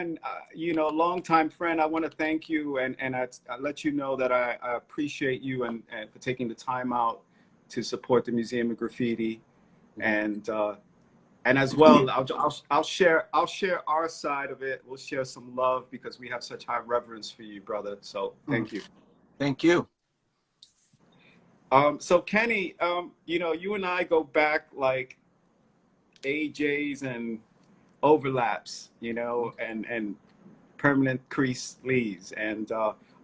man, you know, longtime friend, I want to thank you, and I let you know that I appreciate you and for taking the time out to support the Museum of Graffiti, and as well, I'll share our side of it. We'll share some love because we have such high reverence for you, brother. So thank you. Thank you. So Kenny, you know, you and I go back like AJs and overlaps, you know, and permanent crease leaves. And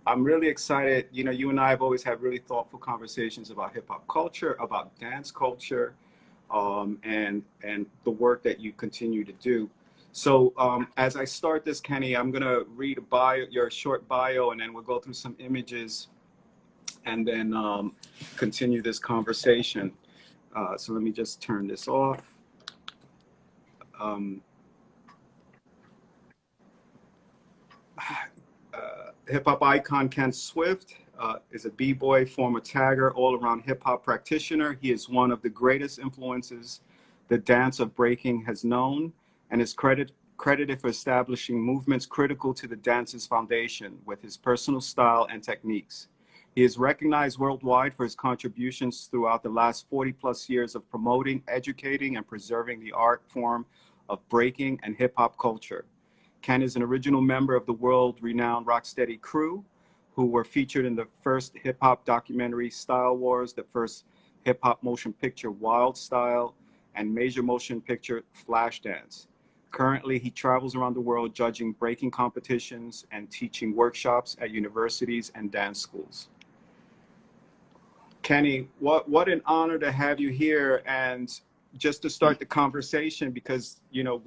I'm really excited. You know, you and I have always had really thoughtful conversations about hip hop culture, about dance culture, and the work that you continue to do. So as I start this, Kenny, I'm gonna read a bio, your short bio, and then we'll go through some images, and then continue this conversation. So let me just turn this off. Hip-hop icon Ken Swift is a b-boy, former tagger, all-around hip-hop practitioner. He is one of the greatest influences the dance of breaking has known, and is credited for establishing movements critical to the dance's foundation with his personal style and techniques. He is recognized worldwide for his contributions throughout the last 40+ years of promoting, educating, and preserving the art form of breaking and hip-hop culture. Ken is an original member of the world-renowned Rocksteady crew, who were featured in the first hip-hop documentary Style Wars, the first hip-hop motion picture Wild Style, and major motion picture Flashdance. Currently, he travels around the world judging breaking competitions and teaching workshops at universities and dance schools. Kenny, what an honor to have you here. And just to start the conversation, because, you know,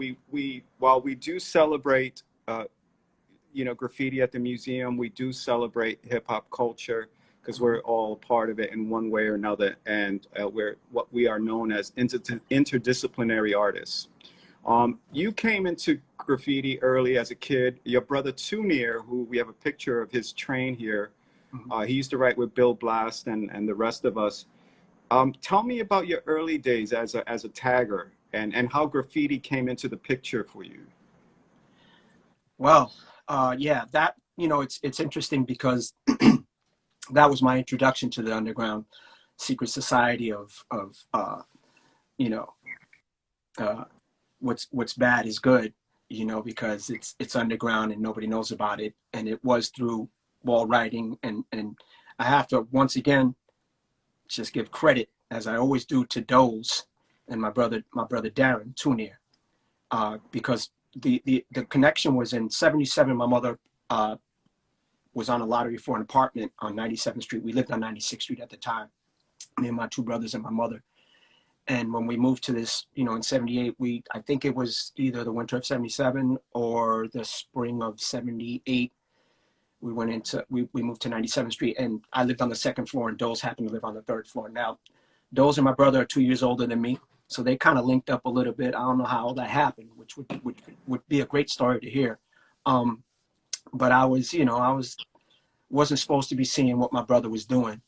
while we do celebrate, you know, graffiti at the museum, we do celebrate hip hop culture because we're all part of it in one way or another. And we're what we are known as interdisciplinary artists. You came into graffiti early as a kid. Your brother Tunir, who we have a picture of his train here, he used to write with Bill Blast and the rest of us. Tell me about your early days as a tagger and how graffiti came into the picture for you. Well, yeah, that, you know, it's interesting because that was my introduction to the underground secret society of you know, what's bad is good, you know, because it's underground and nobody knows about it. And it was through wall writing, and I have to once again just give credit, as I always do, to Doze and my brother Darren Tunir, because the connection was in '77. My mother was on a lottery for an apartment on 97th Street. We lived on 96th Street at the time, me and my two brothers and my mother. And when we moved to this, you know, in '78, I think it was either the winter of '77 or the spring of '78. We moved to 97th Street, and I lived on the second floor, and Doze happened to live on the third floor. Now, Doze and my brother are 2 years older than me, so they kind of linked up a little bit. I don't know how that happened, which would be a great story to hear. But I was, you know, wasn't supposed to be seeing what my brother was doing,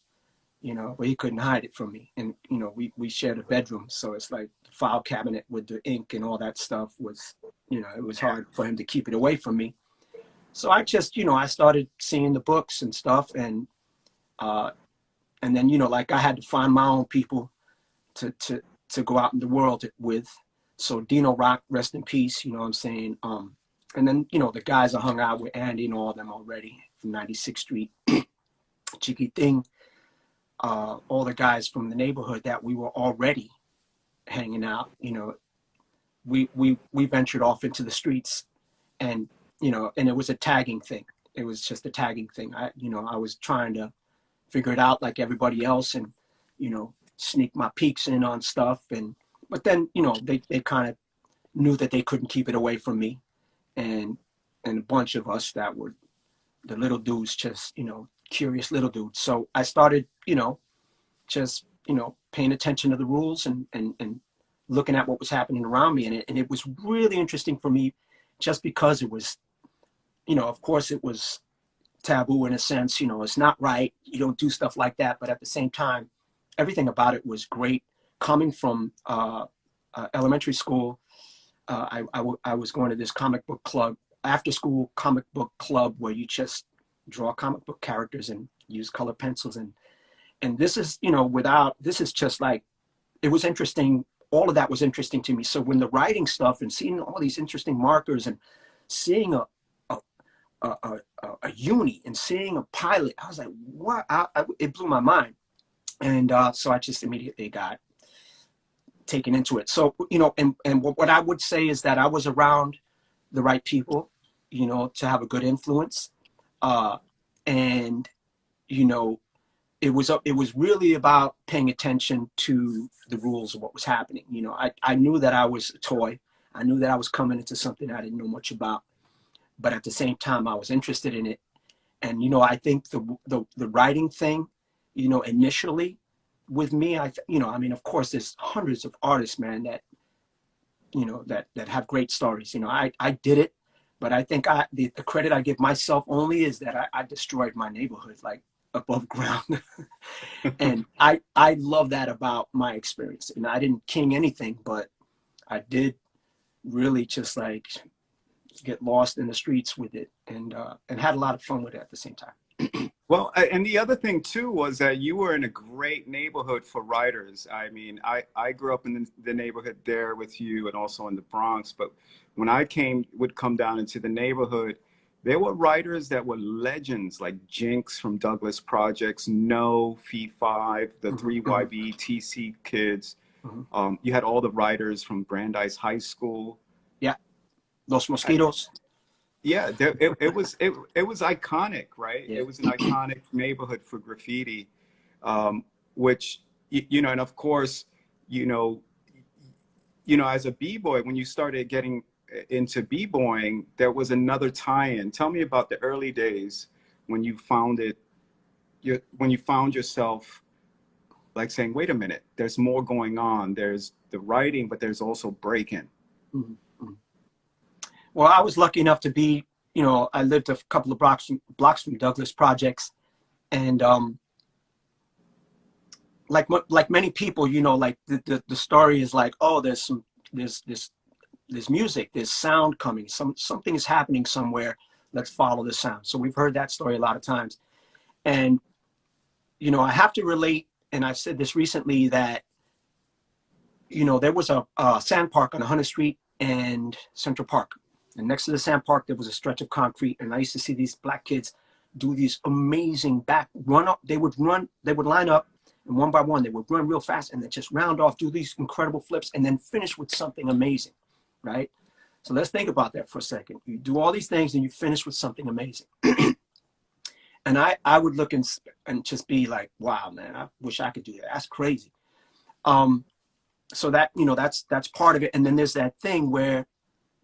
you know, but he couldn't hide it from me. And, you know, we shared a bedroom, so it's like the file cabinet with the ink and all that stuff was, you know, it was hard for him to keep it away from me. So I just, you know, I started seeing the books and stuff, and then, you know, like I had to find my own people to go out in the world with. So Dino Rock, rest in peace, you know what I'm saying? And then, you know, the guys I hung out with, Andy and all of them already from 96th Street, Chicky Thing, all the guys from the neighborhood that we were already hanging out, you know, we ventured off into the streets, and, you know, and it was a tagging thing. It was just a tagging thing. I was trying to figure it out like everybody else, and, you know, sneak my peeks in on stuff. But then, you know, they kind of knew that they couldn't keep it away from me. And a bunch of us that were the little dudes, just, you know, curious little dudes. So I started, you know, just, you know, paying attention to the rules and looking at what was happening around me. And it was really interesting for me just because it was, you know, of course it was taboo in a sense, you know, it's not right. You don't do stuff like that. But at the same time, everything about it was great. Coming from elementary school, I was going to this comic book club after school comic book club where you just draw comic book characters and use color pencils. And this is, you know, this is just like, it was interesting. All of that was interesting to me. So when the writing stuff and seeing all these interesting markers and seeing a uni and seeing a pilot, I was like, what? It blew my mind. And so I just immediately got taken into it. So, you know, and what I would say is that I was around the right people, you know, to have a good influence. And, you know, it was really about paying attention to the rules of what was happening. You know, I knew that I was a toy. I knew that I was coming into something I didn't know much about, but at the same time, I was interested in it. And, you know, I think the writing thing, you know, initially with me, you know, I mean, of course, there's hundreds of artists, man, that, you know, that have great stories. You know, I did it, but I think the credit I give myself only is that I destroyed my neighborhood, like, above ground. And I love that about my experience. And I didn't king anything, but I did really just like get lost in the streets with it, and had a lot of fun with it at the same time. Well, and the other thing too was that you were in a great neighborhood for writers. I mean, I grew up in the neighborhood there with you and also in the Bronx, but when I would come down into the neighborhood, there were writers that were legends like Jinx from Douglas Projects, No, Fee 5, the 3YB, TC Kids. You had all the writers from Brandeis High School. Yeah, Los Mosquitos. Yeah, it was iconic, right? Yeah. It was an iconic neighborhood for graffiti, which, you know, and of course, you know, as a b-boy, when you started getting into b-boying, there was another tie-in. Tell me about the early days when you found yourself like saying, wait a minute, there's more going on. There's the writing, but there's also breaking. Mm-hmm. Well, I was lucky enough to be, you know, I lived a couple of blocks from Douglas Projects, and like many people, you know, like the story is like, oh, there's music, there's sound coming, something is happening somewhere. Let's follow the sound. So we've heard that story a lot of times, and you know, I have to relate, and I said this recently, that you know, there was a sand park on 100th Street and Central Park. And next to the sand park, there was a stretch of concrete. And I used to see these black kids do these amazing run up. They would line up, and one by one, they would run real fast and then just round off, do these incredible flips, and then finish with something amazing, right? So let's think about that for a second. You do all these things and you finish with something amazing. And I would look and just be like, wow, man, I wish I could do that. That's crazy. So that, you know, that's part of it. And then there's that thing where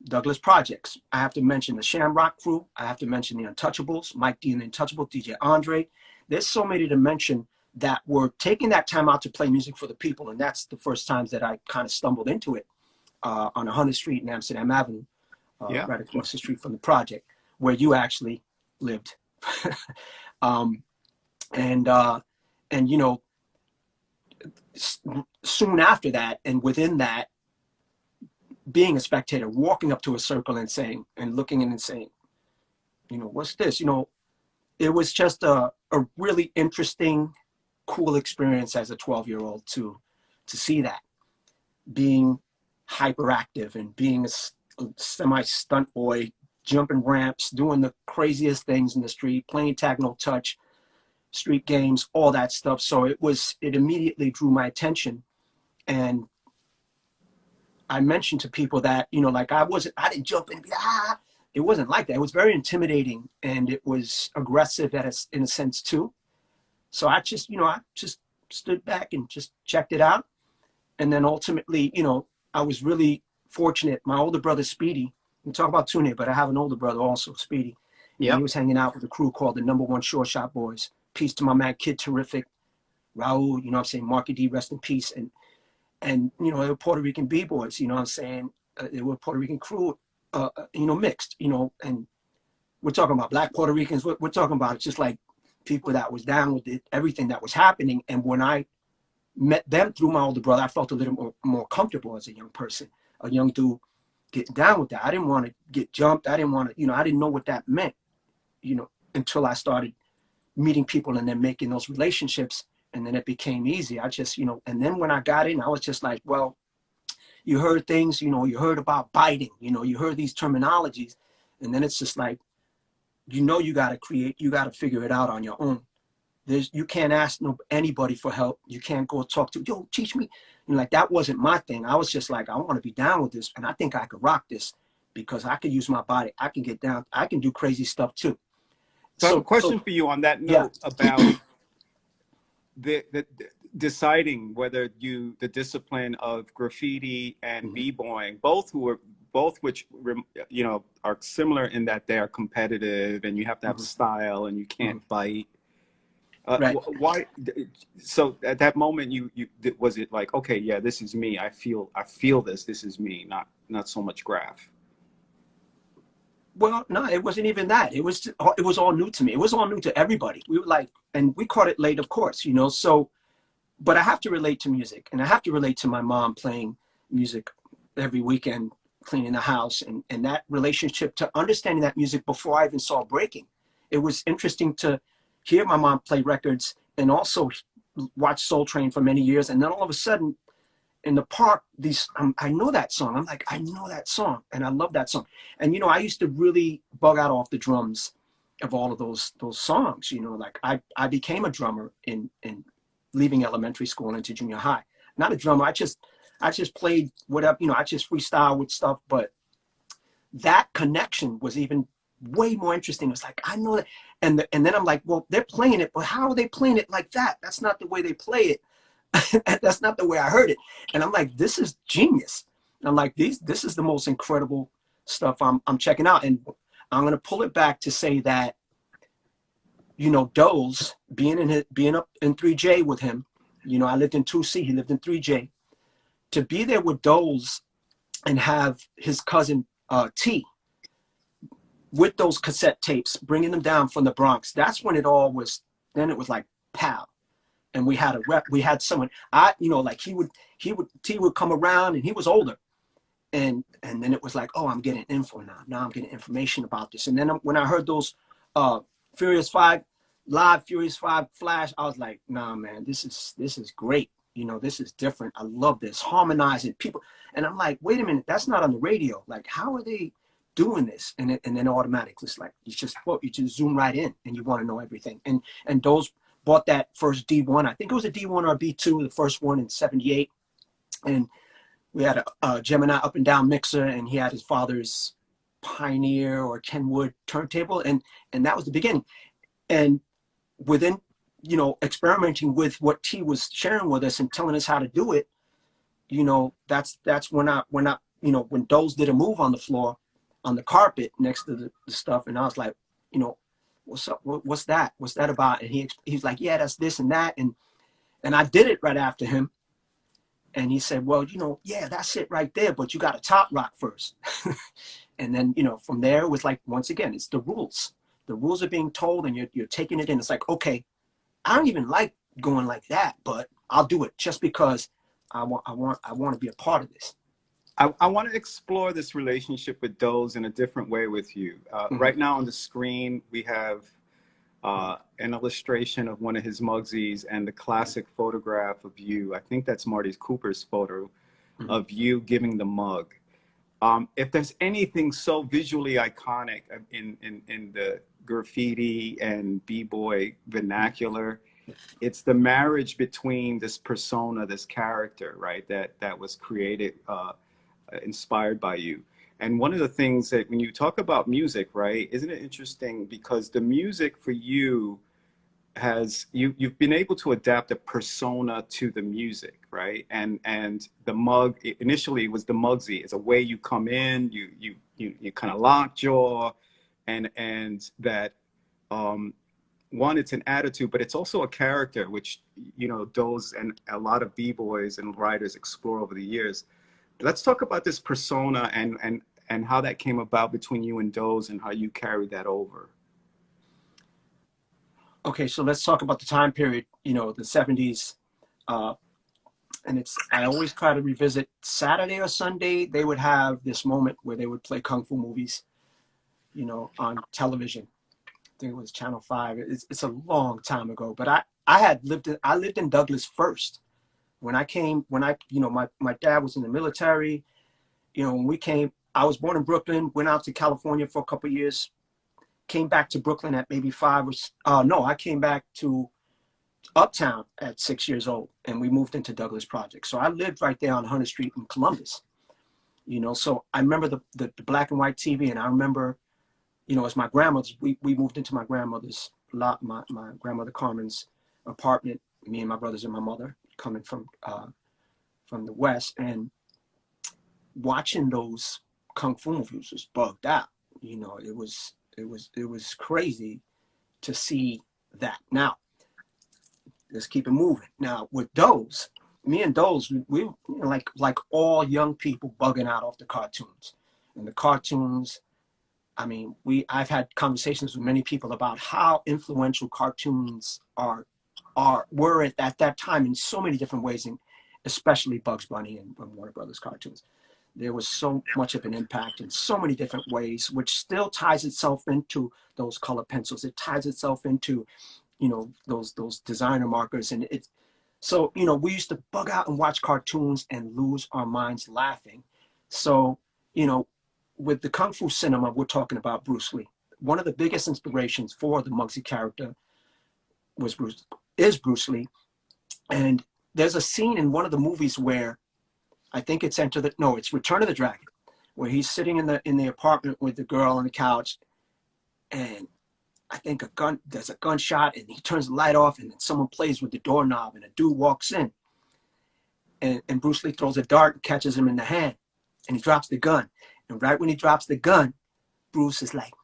Douglas Projects, I have to mention the Shamrock crew. I have to mention the Untouchables, Mike D and the Untouchables, DJ Andre. There's so many to mention that were taking that time out to play music for the people. And that's the first times that I kind of stumbled into it, on 100th Street and Amsterdam Avenue, right across the street from the project where you actually lived. And you know, soon after that, and within that, being a spectator, walking up to a circle and saying, and looking in and saying, you know, what's this? You know, it was just a really interesting, cool experience as a 12-year-old to see that, being hyperactive and being a semi-stunt boy, jumping ramps, doing the craziest things in the street, playing tag, no touch, street games, all that stuff. So it immediately drew my attention. And I mentioned to people that, you know, like I didn't jump in and be, it wasn't like that. It was very intimidating, and it was aggressive in a sense too. So I just stood back and just checked it out. And then ultimately, you know, I was really fortunate. My older brother, Speedy, we talk about Tune, but I have an older brother also, Speedy. Yeah. He was hanging out with a crew called the Number One Short Shot Boys. Peace to my man, Kid Terrific, Raul, you know what I'm saying, Marky D, rest in peace. And you know, they were Puerto Rican B-boys, you know what I'm saying? They were Puerto Rican crew, you know, mixed, you know, and we're talking about black Puerto Ricans. We're talking about just like people that was down with everything that was happening. And when I met them through my older brother, I felt a little more comfortable as a young person, a young dude, getting down with that. I didn't want to get jumped. I didn't want to, I didn't know what that meant, until I started meeting people and then making those relationships. And then it became easy. I just, and then when I got in, I was just like, well, you heard things, you heard about biting, you heard these terminologies. And then it's just like, you got to figure it out on your own. You can't ask anybody for help. You can't go talk to, yo, teach me. Like, that wasn't my thing. I was just like, I want to be down with this. And I think I could rock this because I could use my body. I can get down. I can do crazy stuff too. So I have a question for you on that note about the deciding whether the discipline of graffiti and b-boying, both which are similar in that they are competitive and you have to have style and you can't bite. Right. Why? So at that moment, was it like, okay, yeah, this is me. I feel this. This is me. Not so much graph. Well, no, it wasn't even that. It was all new to me. It was all new to everybody. We were like, and we caught it late, of course, So, but I have to relate to music, and I have to relate to my mom playing music every weekend, cleaning the house, and that relationship to understanding that music before I even saw breaking. It was interesting to hear my mom play records and also watch Soul Train for many years, and then all of a sudden, in the park, I know that song. I'm like, I know that song, and I love that song. And I used to really bug out off the drums of all of those songs. Like I became a drummer in leaving elementary school and into junior high. Not a drummer. I just played whatever. I just freestyle with stuff. But that connection was even way more interesting. It was like, I know that, and then I'm like, well, they're playing it, but how are they playing it like that? That's not the way they play it. That's not the way I heard it. And I'm like, this is genius. And I'm like, this is the most incredible stuff I'm checking out. And I'm going to pull it back to say that, Doze, being up in 3J with him, I lived in 2C, he lived in 3J. To be there with Doze and have his cousin T with those cassette tapes, bringing them down from the Bronx, that's when it was like, pow. And we had we had someone, like T would come around, and he was older. And then it was like, oh, I'm getting info now. Now I'm getting information about this. And then when I heard those Furious 5 Flash, I was like, nah, man, this is great. This is different. I love this. Harmonizing people. And I'm like, wait a minute, that's not on the radio. Like, how are they doing this? And then automatically it's like, you just zoom right in and you want to know everything. And those bought that first D1. I think it was a D1 or a B2, the first one in '78. And we had a Gemini up and down mixer, and he had his father's Pioneer or Kenwood turntable. And that was the beginning. And within, experimenting with what T was sharing with us and telling us how to do it, that's when when Doze did a move on the floor, on the carpet next to the stuff. And I was like, what's up? What's that? What's that about? And he's like, yeah, that's this and that. And I did it right after him. And he said, well, yeah, that's it right there. But you got to top rock first. And then, from there, it was like, once again, it's the rules. The rules are being told and you're taking it in. It's like, okay, I don't even like going like that, but I'll do it just because I want to be a part of this. I want to explore this relationship with Doze in a different way with you. Right now on the screen, we have an illustration of one of his Mugsies and the classic photograph of you. I think that's Marty Cooper's photo of you giving the mug. If there's anything so visually iconic in the graffiti and b-boy vernacular, it's the marriage between this persona, this character, right, that was created, inspired by you. And one of the things that when you talk about music, right, isn't it interesting because the music for you you've been able to adapt a persona to the music, right? And the mug initially was the Muggsy. It's a way you come in, you kind of lockjaw, and that one, it's an attitude, but it's also a character, which Doze and a lot of b-boys and writers explore over the years. Let's talk about this persona and how that came about between you and Doze and how you carried that over. Okay, so let's talk about the time period, the 70s. and I always try to revisit Saturday or Sunday. They would have this moment where they would play kung fu movies, you know, on television. I think it was Channel 5. It's a long time ago, but I lived in Douglas first. You know, my dad was in the military. You know, when we came, I was born in Brooklyn, went out to California for a couple of years, came back to Brooklyn at maybe I came back to Uptown at 6 years old, and we moved into Douglas Project. So I lived right there on Hunter Street in Columbus, you know. So I remember the black and white TV, and I remember, you know, as my grandmother's, we moved into my grandmother's lot, my grandmother Carmen's apartment, me and my brothers and my mother coming from the West, and watching those kung fu movies was bugged out. You know, it was crazy to see that. Now, let's keep it moving. Now, with Doze, me and Doze, we you know, like all young people bugging out off the cartoons. And the cartoons, I mean, I've had conversations with many people about how influential cartoons were at that time in so many different ways, and especially Bugs Bunny and Warner Brothers cartoons. There was so much of an impact in so many different ways, which still ties itself into those color pencils. It ties itself into, you know, those designer markers. And so, you know, we used to bug out and watch cartoons and lose our minds laughing. So, you know, with the Kung Fu cinema, we're talking about Bruce Lee. One of the biggest inspirations for the Muggsy character is Bruce Lee. And there's a scene in one of the movies where I think it's it's Return of the Dragon, where he's sitting in the apartment with the girl on the couch, and I think there's a gunshot, and he turns the light off, and then someone plays with the doorknob, and a dude walks in, and Bruce Lee throws a dart and catches him in the hand, and he drops the gun. And right when he drops the gun, Bruce is like,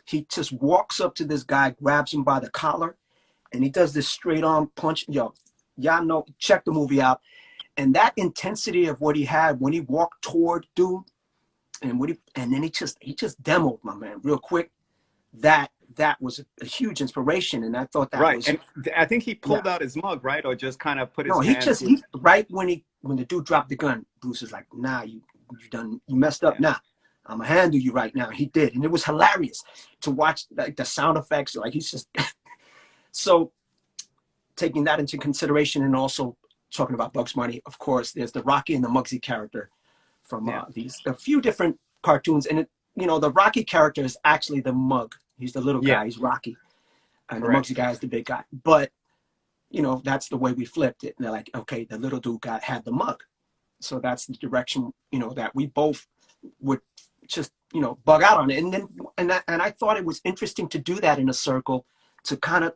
he just walks up to this guy, grabs him by the collar, and he does this straight on punch. Y'all know, check the movie out. And that intensity of what he had when he walked toward dude, and then he just demoed my man real quick. That was a huge inspiration, and I thought that was right. And I think he pulled out his mug, right, or just kind of put his. No, hands right when the dude dropped the gun, Bruce is like, "Nah, you messed up. Nah, I'm gonna handle you right now." He did, and it was hilarious to watch, like the sound effects. Like he's just so taking that into consideration, and also talking about Bugs Bunny, of course, there's the Rocky and the Muggsy character from a few different cartoons. And you know, the Rocky character is actually the mug. He's the little guy, he's Rocky. And the Muggsy guy is the big guy. But, you know, that's the way we flipped it. And they're like, okay, the little dude had the mug. So that's the direction, you know, that we both would just, you know, bug out on it. And then, and I thought it was interesting to do that in a circle, to kind of,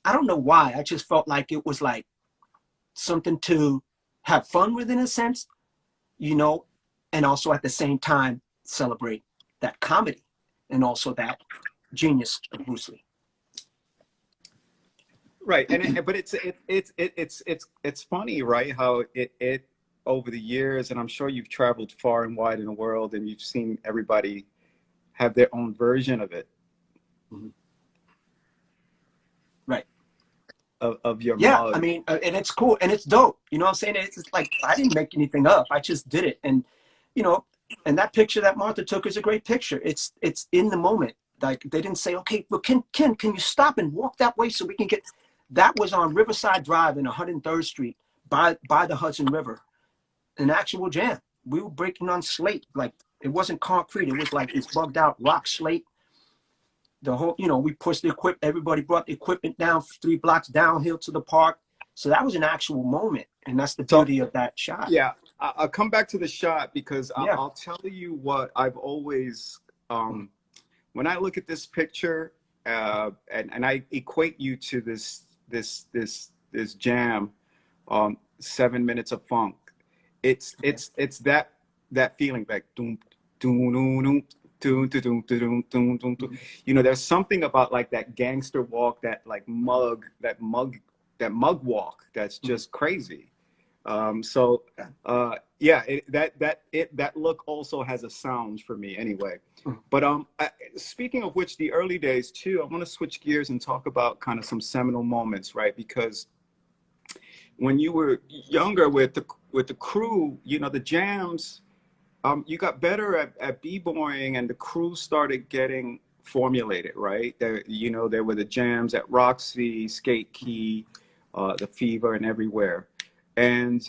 I don't know why, I just felt like it was like something to have fun with, in a sense, you know, and also at the same time celebrate that comedy and also that genius of Bruce Lee. Right, but it's funny, right? How it over the years, and I'm sure you've traveled far and wide in the world, and you've seen everybody have their own version of it. Mm-hmm. Right. Of your mug. I mean, and it's cool and it's dope. You know what I'm saying? It's like, I didn't make anything up. I just did it. And, you know, and that picture that Martha took is a great picture. It's in the moment. Like, they didn't say, okay, well, can you stop and walk that way so we can get, that was on Riverside Drive in 103rd Street by the Hudson River, an actual jam. We were breaking on slate. Like, it wasn't concrete. It was like this bugged out rock slate. The whole, you know, we pushed the equipment, everybody brought the equipment down 3 blocks downhill to the park. So that was an actual moment. And that's the beauty of that shot. Yeah, I'll come back to the shot, because I'll tell you what I've always, when I look at this picture, and I equate you to this jam, 7 minutes of funk. It's that feeling, like doom, doom, doom, doom. You know, there's something about like that gangster walk, that like mug walk, that's just crazy. Yeah, that look also has a sound for me anyway. But speaking of which, the early days too, I want to switch gears and talk about kind of some seminal moments, right? Because when you were younger with the crew, you know, the jams, you got better at b-boying, and the crew started getting formulated, right? There, you know, there were the jams at Roxy, Skate Key, the Fever, and everywhere. And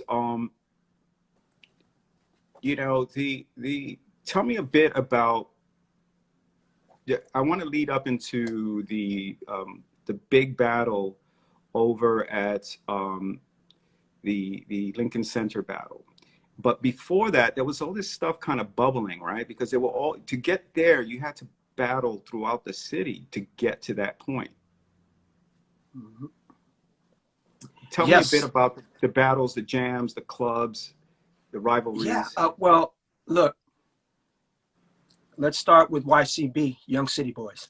you know, the tell me a bit about. Yeah, I want to lead up into the big battle over at the Lincoln Center battle. But before that, there was all this stuff kind of bubbling, right? Because they were all, to get there, you had to battle throughout the city to get to that point. Mhm. Tell me a bit Yes. about the battles, the jams, the clubs, the Yeah. rivalries. Well, look, let's start with YCB, Young City Boys,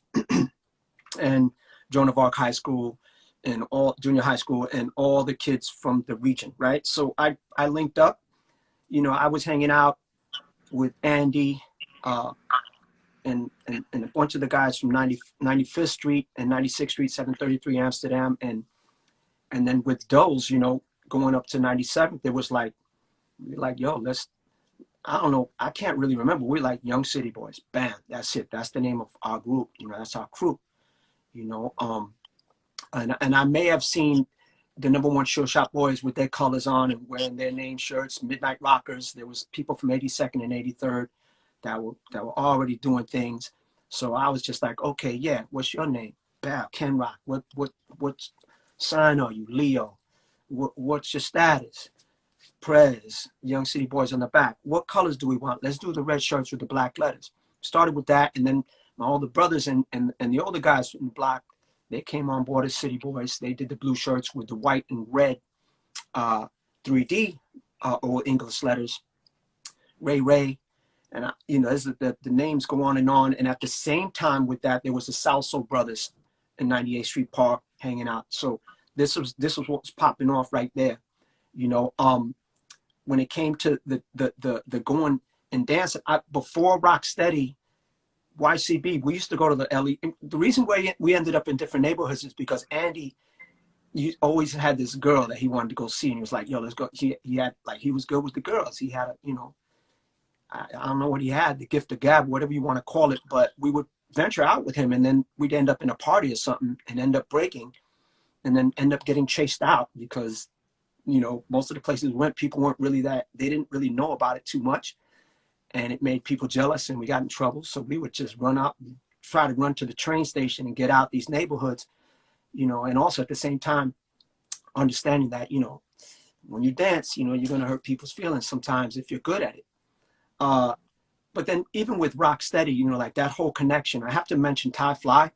and Joan of Arc High School, and all junior high school, and all the kids from the region, right? So I linked up. You know, I was hanging out with Andy, and a bunch of the guys from 95th Street and 96th Street, 733 Amsterdam, and then with Doe's, you know, going up to 97th, it was like, yo, let's, I don't know, I can't really remember. We're like Young City Boys. Bam, that's it. That's the name of our group. You know, that's our crew. You know, and I may have seen the #1 Show Shop Boys with their colors on and wearing their name shirts, Midnight Rockers. There was people from 82nd and 83rd that were already doing things. So I was just like, okay, yeah, what's your name? Bam, Ken Rock. What sign are you? Leo. What's your status? Prez, Young City Boys on the back. What colors do we want? Let's do the red shirts with the black letters. Started with that, and then my older brothers and the older guys from the block, they came on board as City Boys. They did the blue shirts with the white and red 3D or English letters. Ray, and you know, the names go on. And at the same time with that, there was the Salso brothers in 98th Street Park hanging out. So this was what was popping off right there. You know, when it came to the going and dancing, before Rocksteady, YCB, we used to go to the LE. The reason why we ended up in different neighborhoods is because Andy, he always had this girl that he wanted to go see, and he was like, yo, let's go. He had, like, he was good with the girls. He had, you know, I don't know what he had, the gift of gab, whatever you want to call it, but we would venture out with him, and then we'd end up in a party or something and end up breaking, and then end up getting chased out because, you know, most of the places we went, people weren't really they didn't really know about it too much. And it made people jealous, and we got in trouble. So we would just run out and try to run to the train station and get out these neighborhoods, you know, and also at the same time, understanding that, you know, when you dance, you know, you're going to hurt people's feelings sometimes if you're good at it. But then even with Rocksteady, you know, like that whole connection, I have to mention Ty Fly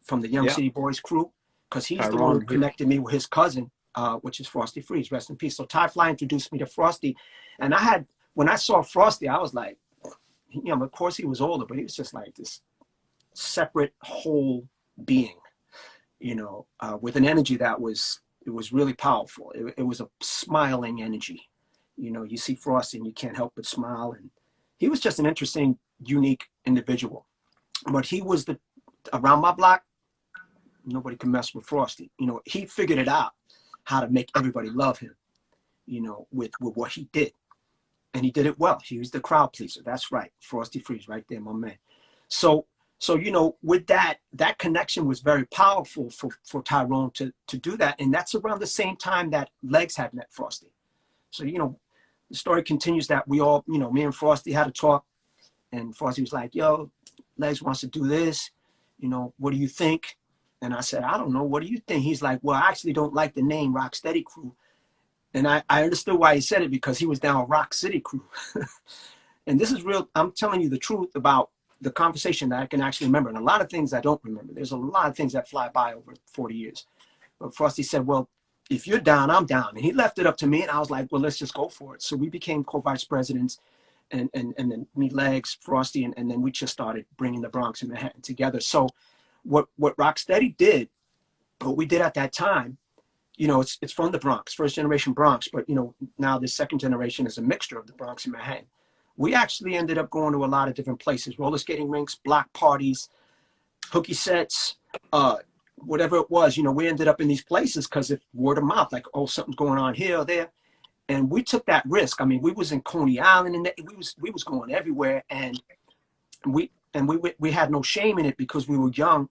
from the Young Yeah, City Boys crew, because he's the one who Tyrone. Yeah. connected me with his cousin, which is Frosty Freeze, rest in peace. So Ty Fly introduced me to Frosty, and when I saw Frosty, I was like, you know, of course he was older, but he was just like this separate whole being, you know, with an energy that was really powerful. It was a smiling energy. You know, you see Frosty and you can't help but smile. And he was just an interesting, unique individual. But he was around my block, nobody could mess with Frosty. You know, he figured it out how to make everybody love him, you know, with what he did. And he did it well. He was the crowd pleaser. That's right. Frosty Freeze right there, my man. So you know, with that connection was very powerful for Tyrone to do that. And that's around the same time that Legs had met Frosty. So, you know, the story continues that we all, you know, me and Frosty had a talk, and Frosty was like, yo, Legs wants to do this. You know, what do you think? And I said, I don't know. What do you think? He's like, well, I actually don't like the name Rocksteady Crew. And I understood why he said it, because he was down Rock City Crew. And this is real. I'm telling you the truth about the conversation that I can actually remember. And a lot of things I don't remember. There's a lot of things that fly by over 40 years. But Frosty said, well, if you're down, I'm down. And he left it up to me. And I was like, well, let's just go for it. So we became co-vice presidents. And then me, Legs, Frosty, and then we just started bringing the Bronx and Manhattan together. So what Rocksteady did, what we did at that time, you know, it's from the Bronx, first generation Bronx, but, you know, now the second generation is a mixture of the Bronx and Manhattan. We actually ended up going to a lot of different places, roller skating rinks, block parties, hooky sets, whatever it was, you know, we ended up in these places because of word of mouth, like, oh, something's going on here or there. And we took that risk. I mean, we was in Coney Island and we was going everywhere, and we had no shame in it because we were young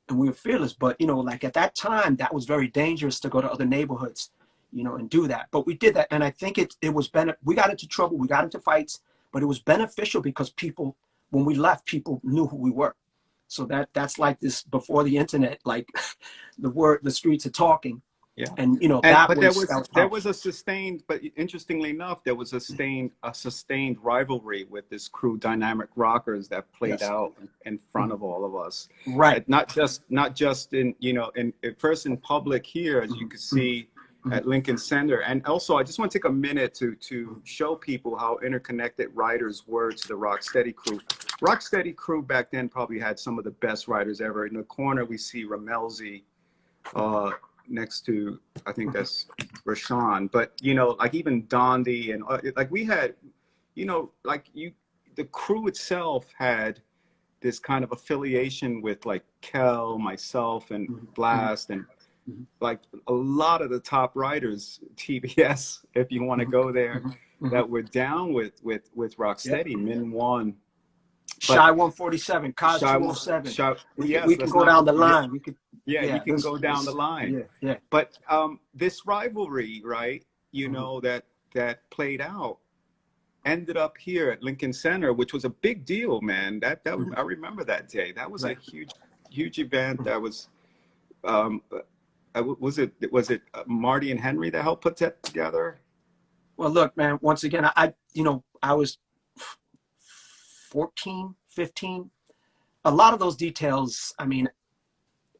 and we were fearless. But, you know, like at that time, that was very dangerous to go to other neighborhoods, you know, and do that. But we did that. And I think it was, we got into trouble, we got into fights, but it was beneficial because people, when we left, people knew who we were. So that's like this before the internet, like the streets are talking. Yeah. And, you know, but there was a sustained, but interestingly enough, there was a sustained rivalry with this crew, Dynamic Rockers, that played out in front of all of us. Right. Not just in, you know, first in public here, as you can see at Lincoln Center. And also, I just want to take a minute to show people how interconnected writers were to the Rocksteady crew. Rocksteady crew back then probably had some of the best writers ever. In the corner, we see Ramelzi, next to, I think that's Rashawn, but, you know, like even Dondi and like we had, you know, like the crew itself had this kind of affiliation with like Kel, myself, and Blast, and like a lot of the top writers, TBS, if you want to go there, that were down with Rocksteady, Min One. Shy 147, Cos 207. We can go down the line. We could, you can go down the line. Yeah. But this rivalry, right, you know, that played out, ended up here at Lincoln Center, which was a big deal, man. That I remember that day. That was a huge event. That was was it Marty and Henry that helped put that together? Well, look, man, once again, I was 14, 15. A lot of those details, I mean,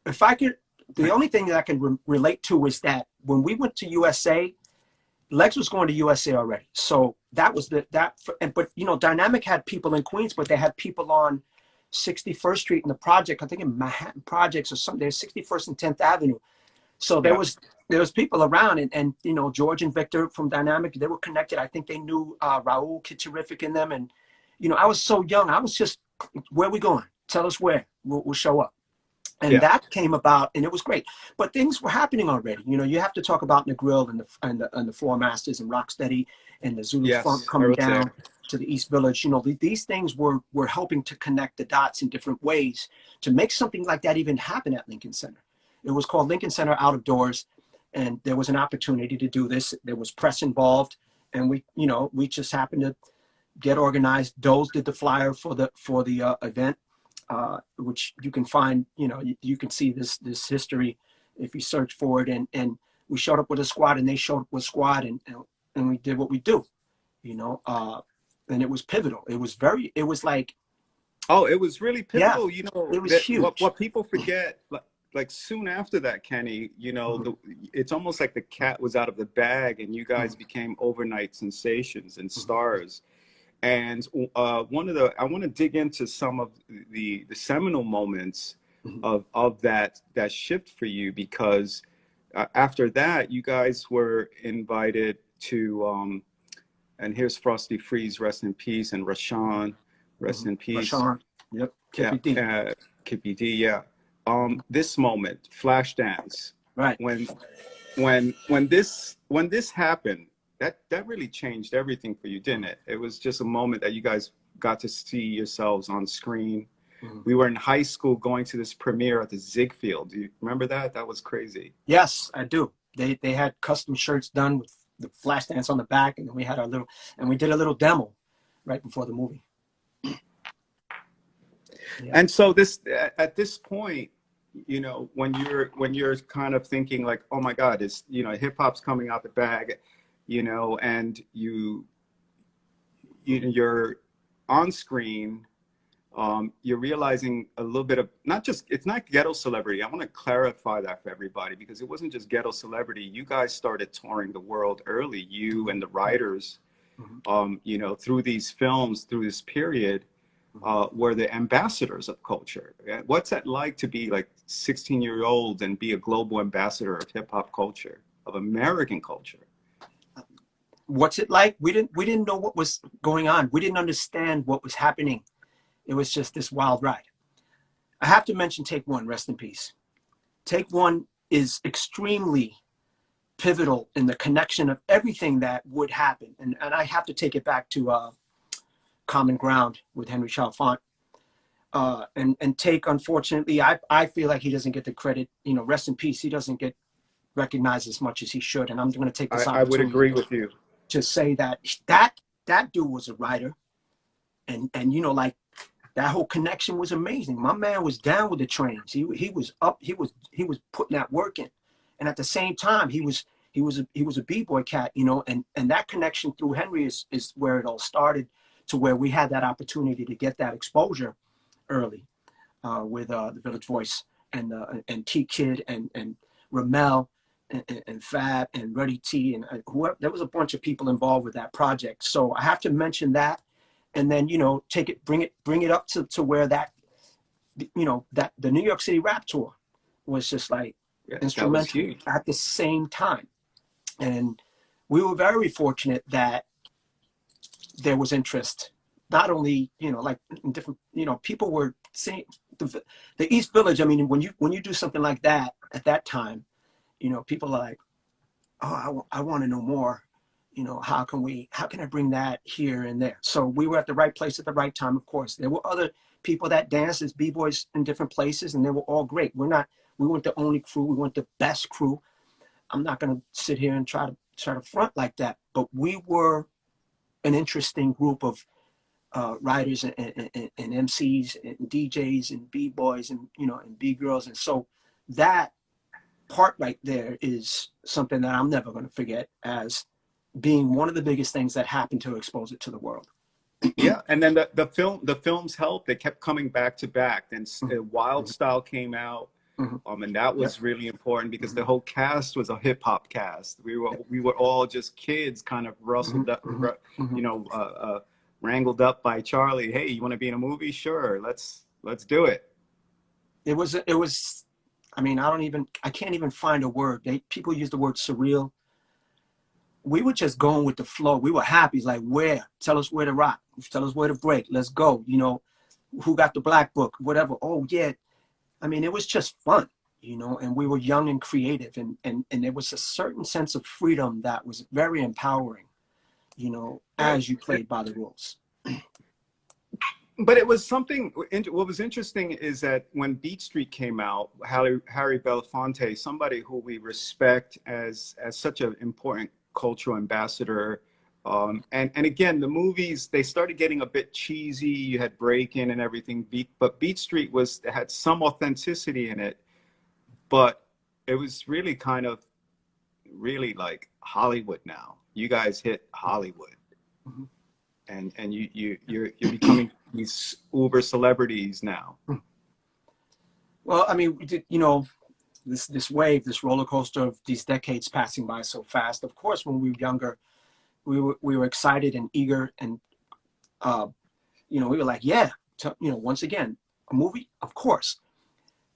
if I could, the only thing that I can relate to is that when we went to USA, Lex was going to USA already. So that was but you know, Dynamic had people in Queens, but they had people on 61st Street in the project, I think in Manhattan Projects or something. There's 61st and 10th Avenue. So there was people around, and you know, George and Victor from Dynamic, they were connected. I think they knew Raul, Kid Terrific, in them. And you know, I was so young. I was just, where are we going? Tell us where. We'll show up. And that came about, and it was great. But things were happening already. You know, you have to talk about Negril and the Floor Masters and Rocksteady and the Zulu Funk coming down to the East Village. You know, these things were helping to connect the dots in different ways to make something like that even happen at Lincoln Center. It was called Lincoln Center Out of Doors, and there was an opportunity to do this. There was press involved, and we just happened to get organized. Doze did the flyer for the event, which you can find. You know, you can see this history if you search for it. And we showed up with a squad, and they showed up with a squad, and we did what we do. You know, and it was pivotal. It was like, oh, it was really pivotal. You know, it was huge. What people forget, like soon after that, Kenny, you know, it's almost like the cat was out of the bag, and you guys became overnight sensations and stars. And I want to dig into some of the seminal moments of that shift for you, because after that, you guys were invited to, and here's Frosty Freeze, rest in peace, and Rashawn, rest in peace. Rashawn, yep, Kippy D. Kippy D, yeah. This moment, Flashdance, right? When this happened, that really changed everything for you, didn't it? It was just a moment that you guys got to see yourselves on screen. We were in high school going to this premiere at the Ziegfeld. Do you remember that? That was crazy. Yes, I do. They had custom shirts done with the Flashdance on the back, and we had we did a little demo right before the movie. And so at this point, you know, when you're kind of thinking like, oh my God, it's, you know, hip hop's coming out the bag, you know, and you're on screen, you're realizing a little bit of, it's not ghetto celebrity. I want to clarify that for everybody, because it wasn't just ghetto celebrity. You guys started touring the world early, you and the writers, you know, through these films, through this period, were the ambassadors of culture. What's that like to be like 16-year-old and be a global ambassador of hip hop culture, of American culture? What's it like? We didn't know what was going on. We didn't understand what was happening. It was just this wild ride. I have to mention Take One, rest in peace. Take One is extremely pivotal in the connection of everything that would happen. And I have to take it back to Common Ground with Henry Chalfant. And Take, unfortunately, I feel like he doesn't get the credit, you know, rest in peace. He doesn't get recognized as much as he should. And I'm going to take this I would opportunity agree with you. to say that dude was a writer. And you know, like, that whole connection was amazing. My man was down with the trains. He was up. He was putting that work in, and at the same time, he was a b-boy cat, you know. And that connection through Henry is where it all started, to where we had that opportunity to get that exposure early with the Village Voice and T Kid and Ramel and Fab and Ruddy T and whoever. There was a bunch of people involved with that project. So I have to mention that. And then, you know, bring it up to where that, you know, that the New York City rap tour was just like instrumental at the same time. And we were very fortunate that there was interest, not only, you know, like in different, you know, people were seeing the East Village. I mean, when you do something like that at that time, you know, people are like, oh, I want to know more. You know, how can I bring that here and there? So we were at the right place at the right time. Of course, there were other people that danced as b-boys in different places, and they were all great. We weren't the only crew. We weren't the best crew. I'm not going to sit here and try to front like that. But we were an interesting group of writers and MCs and DJs and b-boys and, you know, and b-girls. And so that part right there is something that I'm never going to forget as being one of the biggest things that happened to expose it to the world. Yeah, and then the films helped. They kept coming back to back. Then Wild Style came out, and that was really important because the whole cast was a hip hop cast. We were all just kids, kind of rustled up, you know, wrangled up by Charlie. Hey, you want to be in a movie? Sure, let's do it. It was. I mean, I can't even find a word. People use the word surreal. We were just going with the flow. We were happy. It's like, where? Tell us where to rock. Tell us where to break. Let's go. You know, who got the black book? Whatever. Oh, yeah. I mean, it was just fun, you know, and we were young and creative. And there was a certain sense of freedom that was very empowering, you know, as you played by the rules. But it was something, what was interesting is that when Beat Street came out, Harry Belafonte, somebody who we respect as such an important cultural ambassador, and again, the movies, they started getting a bit cheesy. You had Breakin' and everything, but Beat Street had some authenticity in it, but it was really kind of really like Hollywood now. You guys hit Hollywood, and you're becoming these uber celebrities now. Well, I mean, you know, this wave, this roller coaster of these decades passing by so fast. Of course, when we were younger, we were excited and eager, and you know, we were like, yeah, you know, once again, a movie, of course.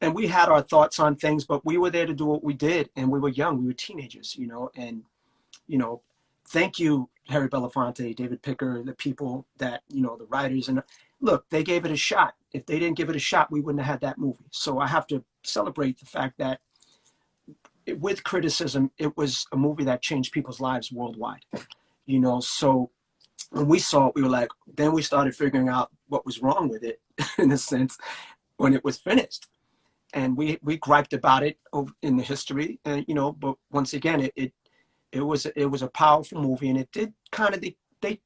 And we had our thoughts on things, but we were there to do what we did, and we were young, we were teenagers, you know, and you know, thank you, Harry Belafonte, David Picker, the people that, you know, the writers, and look, they gave it a shot. If they didn't give it a shot, we wouldn't have had that movie. So I have to celebrate the fact that with criticism, it was a movie that changed people's lives worldwide, you know. So when we saw it, we were like, then we started figuring out what was wrong with it in a sense when it was finished. And we griped about it in the history, and, you know, but once again, it was a powerful movie, and it did kind of, they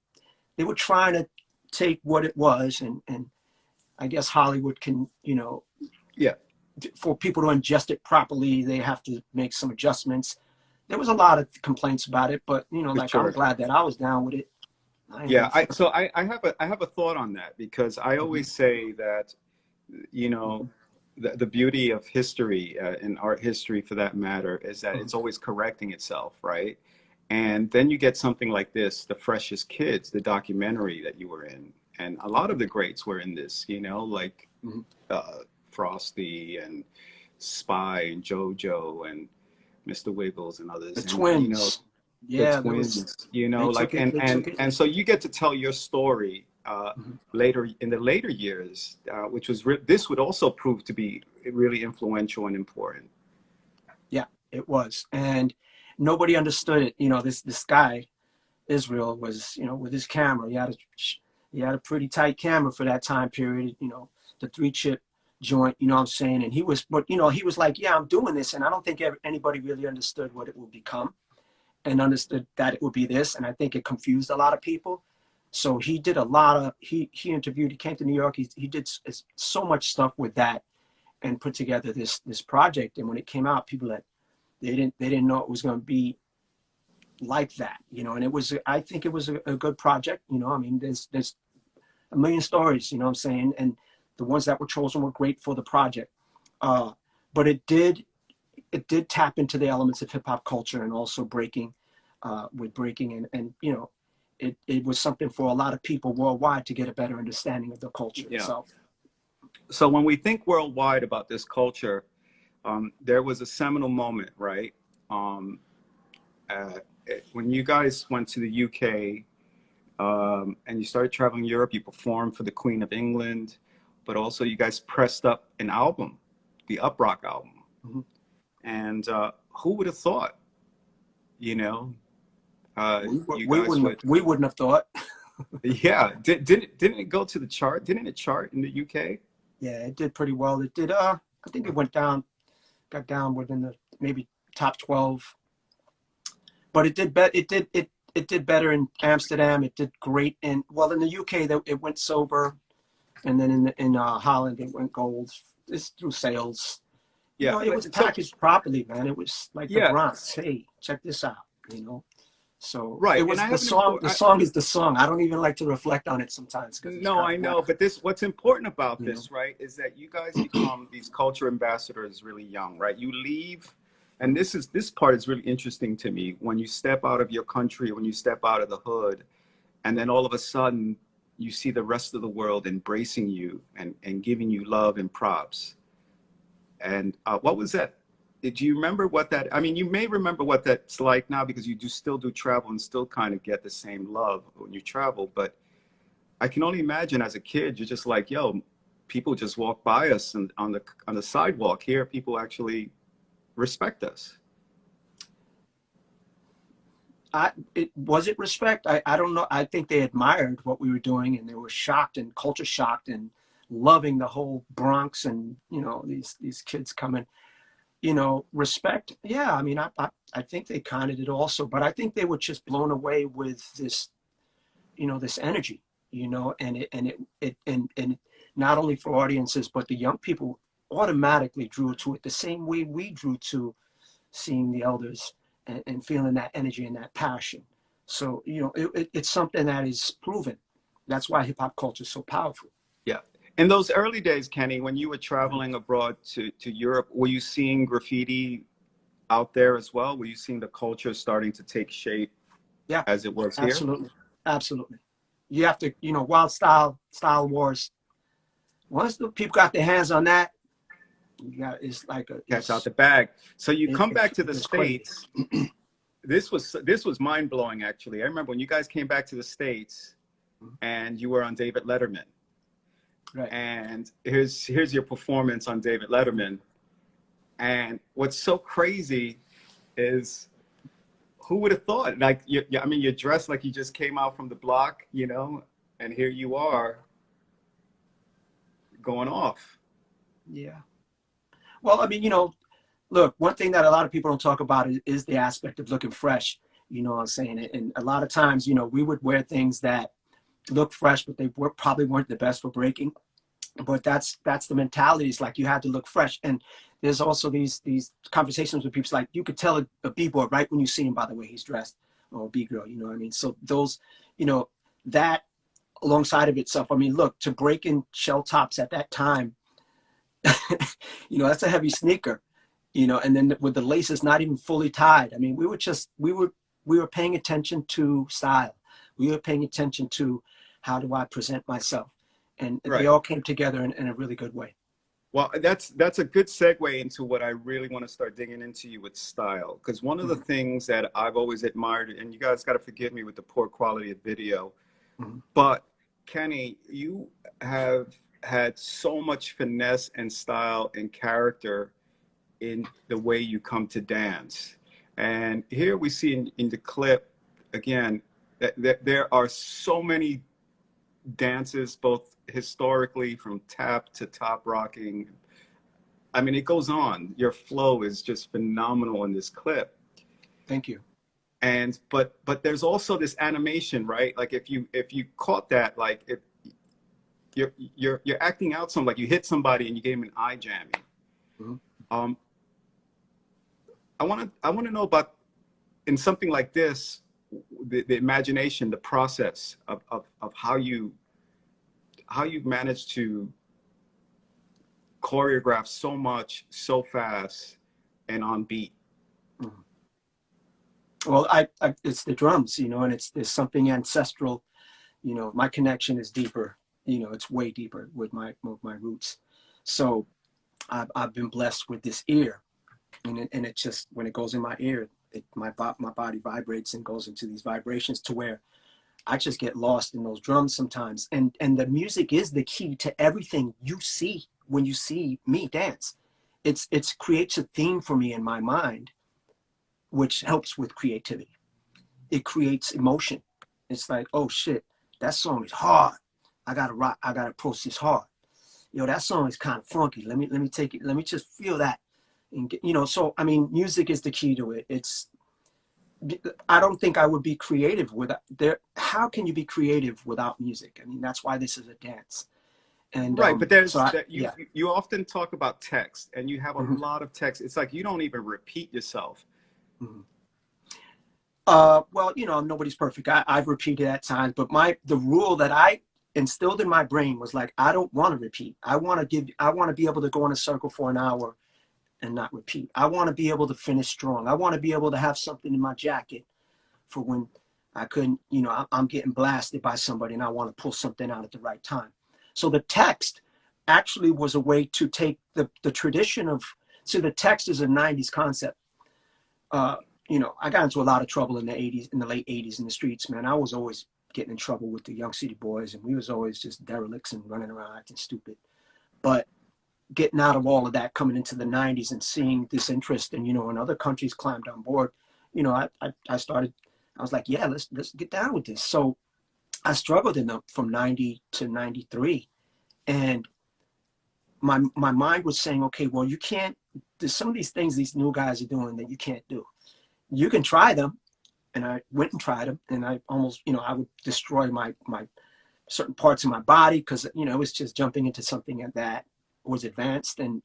were trying to take what it was, and I guess Hollywood can, you know, for people to ingest it properly, they have to make some adjustments. There was a lot of complaints about it, but, you know, like, I'm glad that I was down with it. I have a thought on that, because I always say that, you know, the beauty of history, and art history for that matter, is that it's always correcting itself, right? And then you get something like this, The Freshest Kids, the documentary that you were in, and a lot of the greats were in this, you know, like Frosty and Spy and JoJo and Mr. Wiggles and others. The twins. You know, yeah, the twins, you know, like, and so you get to tell your story later, in the later years, which was this would also prove to be really influential and important. It was, and nobody understood it. You know, this guy Israel was, you know, with his camera. He had a pretty tight camera for that time period. You know, the 3-chip joint. You know what I'm saying? And he was, but you know, he was like, yeah, I'm doing this, and I don't think anybody really understood what it will become, and understood that it would be this. And I think it confused a lot of people. So he did a lot of he interviewed. He came to New York. He did so much stuff with that, and put together this project. And when it came out, people that they didn't know it was going to be like that, you know. And it was, I think it was a good project, you know. I mean, there's a million stories, you know what I'm saying, and the ones that were chosen were great for the project. But it did tap into the elements of hip hop culture, and also breaking, with breaking, and you know, it was something for a lot of people worldwide to get a better understanding of the culture itself. So when we think worldwide about this culture, there was a seminal moment, right? When you guys went to the UK, and you started traveling Europe, you performed for the Queen of England, but also you guys pressed up an album, the Up Rock album. Mm-hmm. And who would have thought, you know, we wouldn't have thought. Yeah, didn't it go to the chart? Didn't it chart in the UK? Yeah, it did pretty well. It did. I think it got down within the maybe top 12. But it did it did better in Amsterdam. It did great in the UK. It went silver, and then in Holland it went gold. It's through sales. Yeah, you know, it was packaged properly, man. It was like the yeah. Bronx. Hey, check this out. You know. So Right. it was the song. The song is the song. I don't even like to reflect on it sometimes. No, I know. But what's important about this, right, is that you guys become these culture ambassadors really young, right? You leave, and this part is really interesting to me. When you step out of your country, when you step out of the hood, and then all of a sudden you see the rest of the world embracing you and giving you love and props. And what was that? Do you remember what that, I mean, you may remember what that's like now because you still do travel and still kind of get the same love when you travel. But I can only imagine as a kid, you're just like, yo, people just walk by us and on the sidewalk here, people actually respect us. Was it respect? I don't know. I think they admired what we were doing, and they were shocked and culture shocked and loving the whole Bronx, and you know, these kids coming. You know, respect. Yeah, I mean, I think they kind of did also, but I think they were just blown away with this, you know, this energy, you know, and it not only for audiences, but the young people automatically drew to it the same way we drew to seeing the elders and feeling that energy and that passion. So, you know, it's something that is proven. That's why hip hop culture is so powerful. Yeah. In those early days, Kenny, when you were traveling abroad to Europe, were you seeing graffiti out there as well? Were you seeing the culture starting to take shape as it was here? Absolutely. Absolutely. You have to, you know, wild style wars. Once the people got their hands on that, it's like catch out the bag. So you come back to the States. This was mind blowing, actually. I remember when you guys came back to the States and you were on David Letterman. Right. And here's your performance on David Letterman. And what's so crazy is, who would have thought? Like, I mean, you're dressed like you just came out from the block, you know, and here you are going off. Yeah. Well, I mean, you know, look, one thing that a lot of people don't talk about is the aspect of looking fresh. You know what I'm saying? And a lot of times, you know, we would wear things that look fresh, but they probably weren't the best for breaking. But that's the mentality. It's like you had to look fresh. And there's also these conversations with people. Like, you could tell a b-boy right when you see him by the way he's dressed, or a b-girl. You know what I mean? So those, you know, that alongside of itself. I mean, look, to break in shell tops at that time, you know, that's a heavy sneaker. You know, and then with the laces not even fully tied. I mean, we were paying attention to style. We were paying attention to how do I present myself. And they all came together in a really good way. Well, that's a good segue into what I really want to start digging into you with style. Because one of the things that I've always admired, and you guys got to forgive me with the poor quality of video, but Kenny, you have had so much finesse and style and character in the way you come to dance. And here we see in the clip, again, that there are so many dances, both historically from tap to top rocking. I mean, it goes on. Your flow is just phenomenal in this clip. Thank you. And but there's also this animation, right? Like if you caught that, like if you're acting out something, like you hit somebody and you gave them an eye jamming. Mm-hmm. I want to know about, in something like this, the imagination, the process of how you manage to choreograph so much so fast and on beat. Mm-hmm. Well, it's the drums, you know, and there's something ancestral, you know. My connection is deeper, you know, it's way deeper with my roots. So I've been blessed with this ear, and it just, when it goes in my ear, my body vibrates and goes into these vibrations to where I just get lost in those drums sometimes. And the music is the key to everything you see when you see me dance. It creates a theme for me in my mind, which helps with creativity. It creates emotion. It's like, oh shit, that song is hard. I gotta rock. I gotta approach this hard. You know, that song is kind of funky. Let me take it. Let me just feel that. And get, you know, so I mean, music is the key to it. I don't think I would be creative without there. How can you be creative without music? I mean, that's why this is a dance. And Right, but there's so you often talk about text, and you have a mm-hmm. lot of text. It's like you don't even repeat yourself. Mm-hmm. Well, you know, nobody's perfect. I've repeated at times, but the rule that I instilled in my brain was like, I don't want to repeat. I want to be able to go in a circle for an hour and not repeat. I want to be able to finish strong. I want to be able to have something in my jacket for when I couldn't, you know, I'm getting blasted by somebody and I want to pull something out at the right time. So the text actually was a way to take the tradition of, see, the text is a 90s concept. You know, I got into a lot of trouble in the 80s, in the late 80s in the streets, man. I was always getting in trouble with the young city boys, and we was always just derelicts and running around acting stupid. But getting out of all of that, coming into the 90s and seeing this interest, and, you know, when other countries climbed on board, you know, I started, I was like, yeah, let's get down with this. So I struggled from 90 to 93. And my mind was saying, okay, well, you can't, there's some of these things these new guys are doing that you can't do. You can try them. And I went and tried them, and I almost, you know, I would destroy my certain parts of my body because, you know, it was just jumping into something that was advanced, and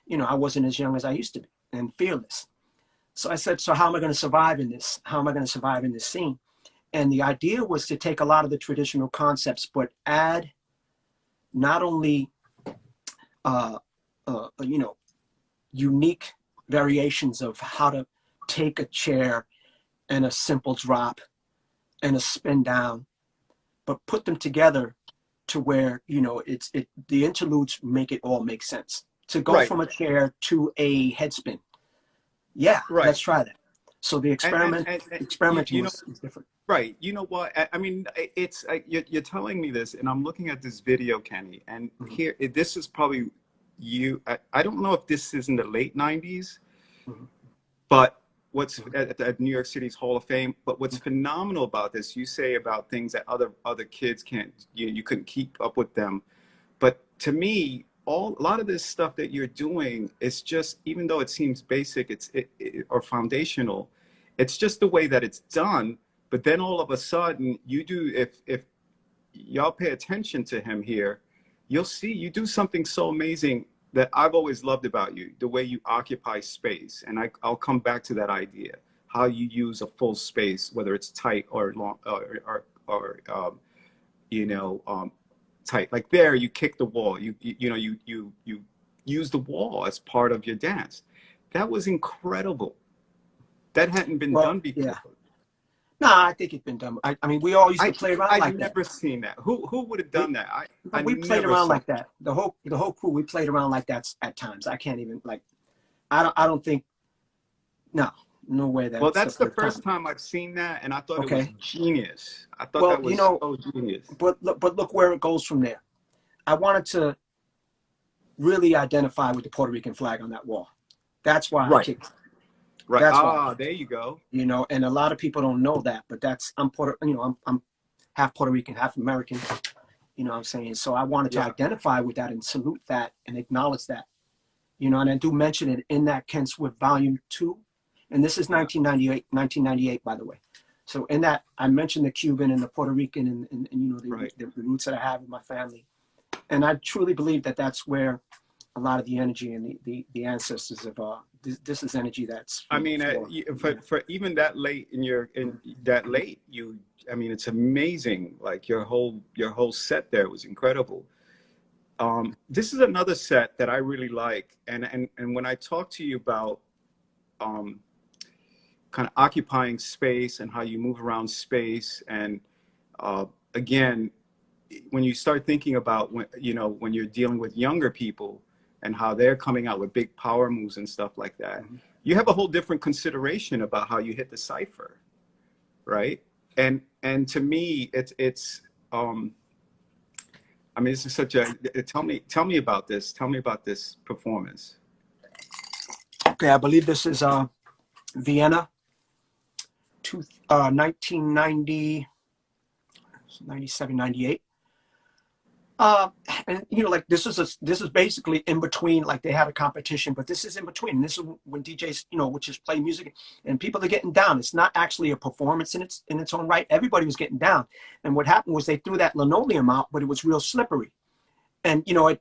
you know, I wasn't as young as I used to be and fearless. So I said, so how am I going to survive in this? How am I going to survive in this scene? And the idea was to take a lot of the traditional concepts, but add not only, you know, unique variations of how to take a chair and a simple drop and a spin down, but put them together to where, you know, the interludes make it all make sense. To go Right. from a chair to a head spin. Yeah, Right. let's try that. So the experimenting you know, is different. right. You know what? I mean, it's you're telling me this, and I'm looking at this video, Kenny, and Mm-hmm. here, this is probably you. I don't know if this is in the late 90s, Mm-hmm. but what's at New York City's Hall of Fame. But what's phenomenal about this, you say about things that other kids can't, you couldn't keep up with them. But to me, a lot of this stuff that you're doing is just, even though it seems basic, or foundational, it's just the way that it's done. But then all of a sudden you do, if y'all pay attention to him here, you'll see you do something so amazing that I've always loved about you, the way you occupy space. And I'll come back to that idea, how you use a full space, whether it's tight or long, or you know, tight. Like there, you kick the wall. You know, you use the wall as part of your dance. That was incredible. That hadn't been done before. Yeah. No, I think it's been done. I mean, we all used to play around like that. I've never seen that. Who would have done that? We played around like that. The whole crew, we played around like that at times. I can't even, like, I don't think, no way that. Well, that's the first time I've seen that, and I thought it was genius. I thought that was, you know, so genius. But look where it goes from there. I wanted to really identify with the Puerto Rican flag on that wall. That's why I Right. kick. Right. That's why, Ah, there you go. you know, and a lot of people don't know that, but I'm I'm half Puerto Rican, half American, you know what I'm saying? So I wanted to Yeah. identify with that and salute that and acknowledge that, you know, and I do mention it in that Ken Swift volume 2. And this is Yeah. 1998, by the way. So in that, I mentioned the Cuban and the Puerto Rican and you know, Right. the roots that I have in my family. And I truly believe that that's where a lot of the energy and the ancestors of this is energy that's I mean, for even that late in that late, I mean, it's amazing. Like your whole set there was incredible. This is another set that I really like, and when I talk to you about um, kind of occupying space and how you move around space, and uh, again, when you start thinking about when you're dealing with younger people and how they're coming out with big power moves and stuff like that, you have a whole different consideration about how you hit the cipher, right? And to me, it's I mean, this is such a tell me about this. Tell me about this performance. Okay, I believe this is Vienna, 1990, 97, 98. And you know, like this is basically in between. Like they had a competition, but this is in between. And this is when DJs, you know, which is play music, and people are getting down. It's not actually a performance in its own right. Everybody was getting down, and what happened was they threw that linoleum out, but it was real slippery, and you know,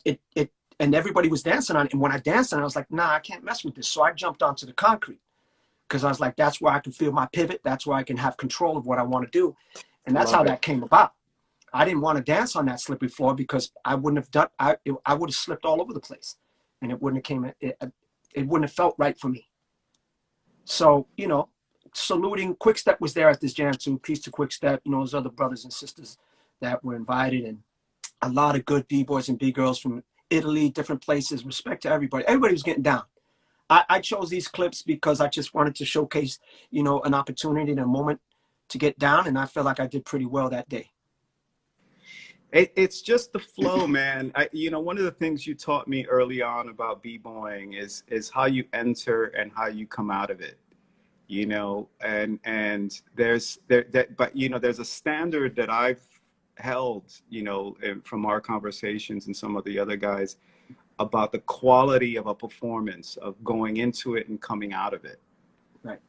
and everybody was dancing on it. And when I danced on it, I was like, nah, I can't mess with this. So I jumped onto the concrete because I was like, that's where I can feel my pivot. That's where I can have control of what I want to do, and that's how Love it. that came about. I didn't want to dance on that slippery floor because I wouldn't have done. I would have slipped all over the place, and it wouldn't have it wouldn't have felt right for me. So you know, saluting Quickstep was there at this jam too. Peace to Quickstep. You know, those other brothers and sisters that were invited, and a lot of good b-boys and b-girls from Italy, different places. Respect to everybody. Everybody was getting down. I chose these clips because I just wanted to showcase, you know, an opportunity and a moment to get down, and I feel like I did pretty well that day. It's just the flow, man. One of the things you taught me early on about b-boying is how you enter and how you come out of it. You know, and there's a standard that I've held, from our conversations and some of the other guys about the quality of a performance, of going into it and coming out of it. Right.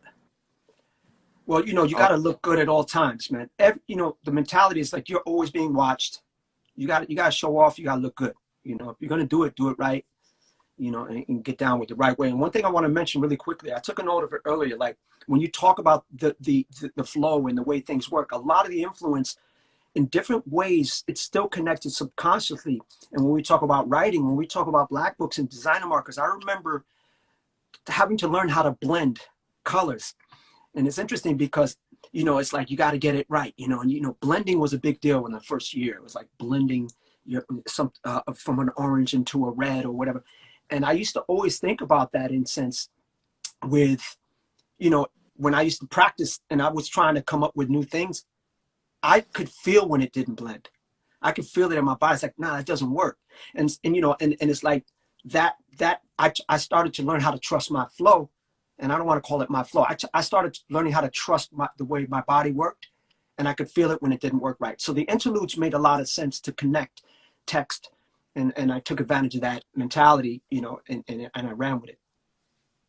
Well, you know, you got to look good at all times, man. You know, the mentality is like you're always being watched. You got to show off. You got to look good. You know, if you're going to do it right, you know, and get down with the right way. And one thing I want to mention really quickly, I took a note of it earlier, like when you talk about the flow and the way things work, a lot of the influence in different ways, it's still connected subconsciously. And when we talk about writing, when we talk about black books and designer markers, I remember having to learn how to blend colors. And it's interesting because, you know, it's like you got to get it right, you know, and, you know, blending was a big deal in the first year. It was like blending from an orange into a red or whatever. And I used to always think about that in sense with, you know, when I used to practice and I was trying to come up with new things, I could feel when it didn't blend. I could feel it in my body. It's like, nah, it doesn't work. And you know, and it's like that I started to learn how to trust my flow. And I don't want to call it my flow. I started learning how to trust the way my body worked, and I could feel it when it didn't work right. So the interludes made a lot of sense to connect text, and I took advantage of that mentality, you know, and I ran with it.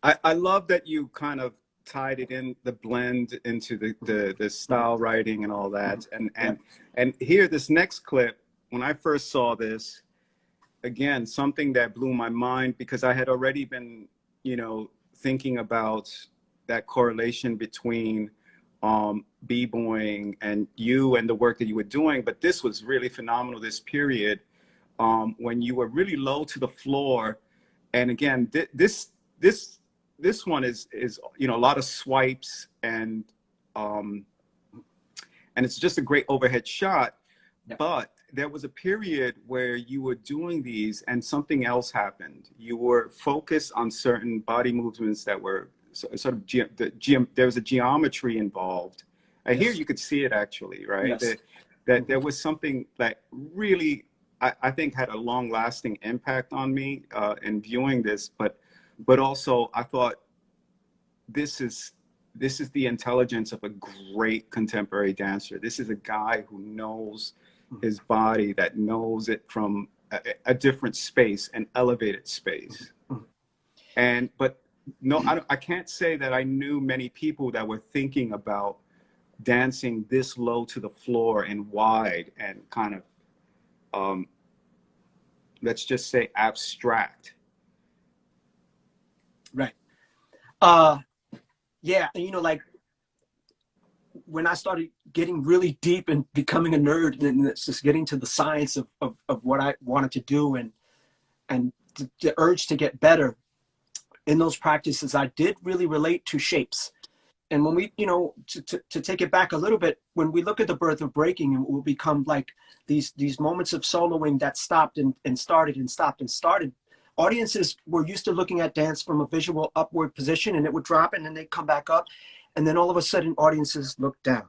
I love that you kind of tied it in, the blend into the style writing and all that. And here, this next clip, when I first saw this, again, something that blew my mind, because I had already been, thinking about that correlation between b-boying and you and the work that you were doing. But this was really phenomenal, this period, when you were really low to the floor. And again, this one is a lot of swipes, and it's just a great overhead shot. Yeah. But there was a period where you were doing these and something else happened. You were focused on certain body movements that were sort of there was a geometry involved. Yes. Here you could see it actually, right? Yes. That there was something that really, I think, had a long lasting impact on me in viewing this. But but also I thought this is the intelligence of a great contemporary dancer. This is a guy who knows his body, that knows it from a different space, an elevated space. And but no, I can't say that I knew many people that were thinking about dancing this low to the floor and wide and kind of let's just say abstract. Right. Yeah, and you know, like when I started getting really deep and becoming a nerd, and it's just getting to the science of what I wanted to do, and the urge to get better in those practices, I did really relate to shapes. And when we, you know, to take it back a little bit, when we look at the birth of breaking, it will become like these moments of soloing that stopped and started and stopped and started. Audiences were used to looking at dance from a visual upward position, and it would drop and then they'd come back up. And then all of a sudden audiences look down.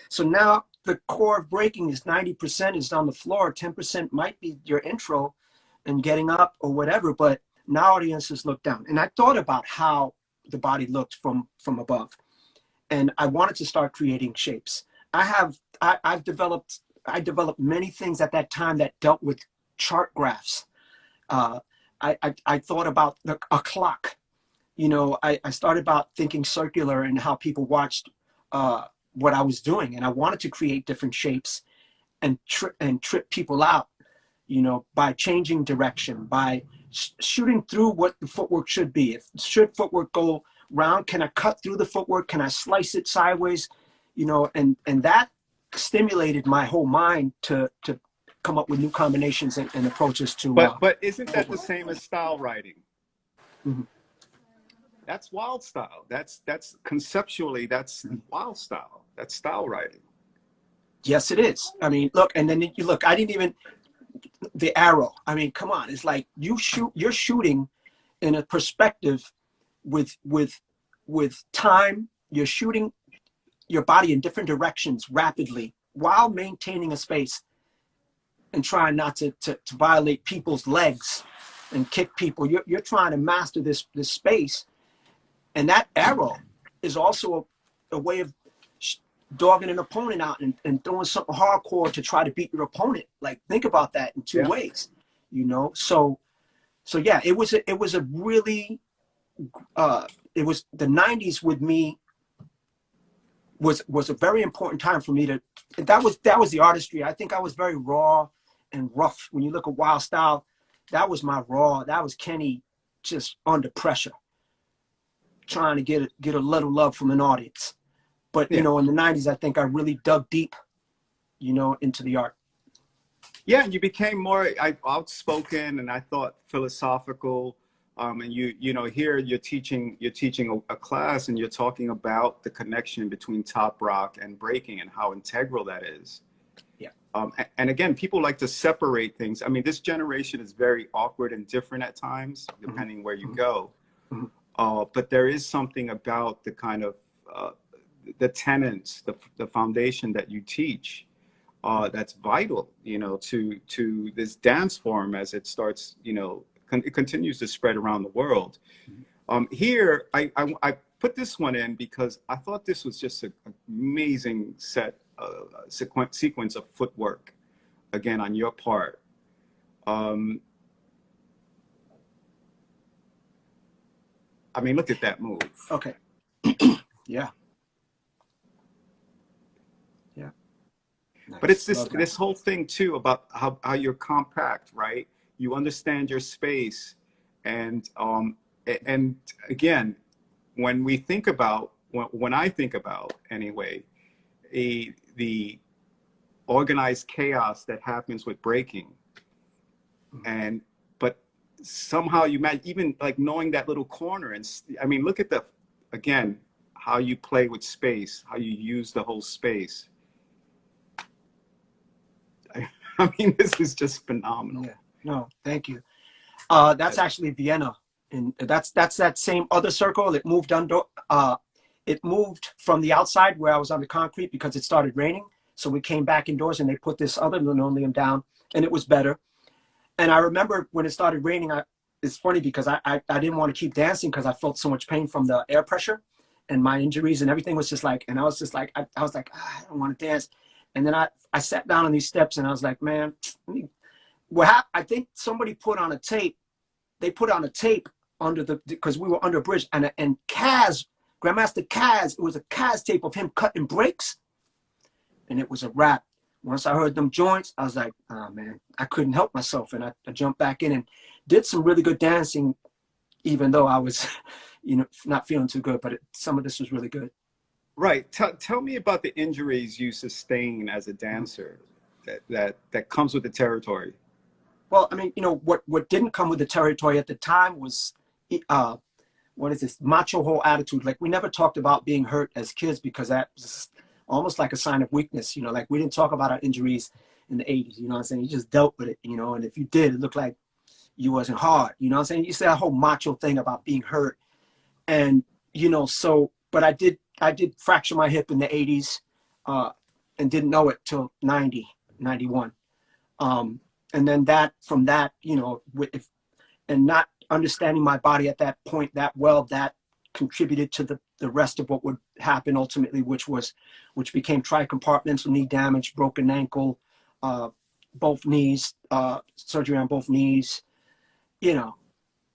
So now the core of breaking is 90% is on the floor. 10% might be your intro and getting up or whatever, but now audiences look down. And I thought about how the body looked from above. And I wanted to start creating shapes. I developed many things at that time that dealt with chart graphs. I thought about a clock. You know, I started about thinking circular and how people watched what I was doing. And I wanted to create different shapes and trip people out, you know, by changing direction, by shooting through what the footwork should be. Should footwork go round? Can I cut through the footwork? Can I slice it sideways? You know, and that stimulated my whole mind to come up with new combinations and approaches to. But isn't that the same as style writing? Mm-hmm. That's wild style. That's conceptually, that's wild style. That's style writing. Yes, it is. I mean, look, and then you look. I didn't even the arrow. I mean, come on. It's like you're shooting in a perspective with time. You're shooting your body in different directions rapidly while maintaining a space and trying not to violate people's legs and kick people. You're trying to master this space, and that arrow is also a way of dogging an opponent out and throwing something hardcore to try to beat your opponent. Like, think about that in two ways, you know? So yeah, it was a really, it was the 90s with me was a very important time for me that was the artistry. I think I was very raw and rough. When you look at Wild Style, that was my raw, that was Kenny just under pressure, trying to get a little love from an audience. But, you know, in the 90s, I think I really dug deep, you know, into the art. Yeah, and you became more outspoken, and I thought philosophical. And you know, here you're teaching a class, and you're talking about the connection between top rock and breaking and how integral that is. Yeah. And again, people like to separate things. I mean, this generation is very awkward and different at times, depending where you go. But there is something about the kind of the tenets, the foundation that you teach, that's vital, you know, to this dance form as it starts, you know, it continues to spread around the world. Here, I put this one in because I thought this was just an amazing sequence of footwork, again, on your part. I mean, look at that move. Okay. Yeah. Yeah. Nice. But it's this whole thing too about how you're compact, right? You understand your space, and again, when we think about when I think about anyway, the organized chaos that happens with breaking, but somehow you might even like knowing that little corner, and I mean, look at again how you play with space, how you use the whole space. I mean, this is just phenomenal. Yeah. No, thank you. That's actually Vienna, and that's that same other circle. It moved it moved from the outside where I was on the concrete because it started raining. So we came back indoors, and they put this other linoleum down, and it was better. And I remember when it started raining, it's funny because I didn't want to keep dancing because I felt so much pain from the air pressure and my injuries and everything was just like, and I was just like, I was like, I don't want to dance. And then I sat down on these steps and I was like, man, I think somebody put on a tape. They put on a tape under because we were under a bridge, and Kaz, Grandmaster Kaz, it was a Kaz tape of him cutting breaks, and it was a wrap. Once I heard them joints, I was like, oh man, I couldn't help myself, and I jumped back in and did some really good dancing, even though I was, not feeling too good. But some of this was really good. Right. Tell me about the injuries you sustain as a dancer that comes with the territory. Well, I mean, what didn't come with the territory at the time was, what is this, macho whole attitude. Like, we never talked about being hurt as kids because that was almost like a sign of weakness, like we didn't talk about our injuries in the 80s, you know what I'm saying? You just dealt with it, and if you did, it looked like you wasn't hard, you know what I'm saying? You say that whole macho thing about being hurt. And, but I did fracture my hip in the 80s and didn't know it till 90, 91. And then from that, and not understanding my body at that point that well, that contributed to the rest of what would happen ultimately, which became tri-compartmental knee damage, broken ankle, both knees, surgery on both knees,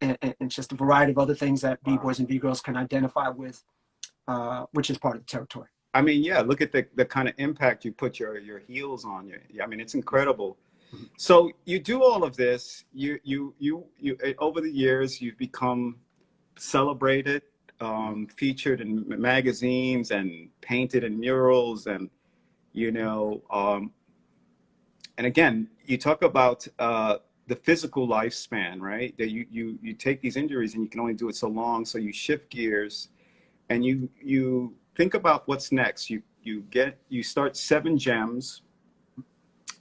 and just a variety of other things that B-boys and B-girls can identify with, which is part of the territory. I mean, yeah, look at the kind of impact you put your heels on. I mean, it's incredible. So you do all of this, you over the years, you've become celebrated, featured in magazines and painted in murals, and, and again, you talk about the physical lifespan, right? That you take these injuries and you can only do it so long. So you shift gears and you think about what's next. You start 7 Gems,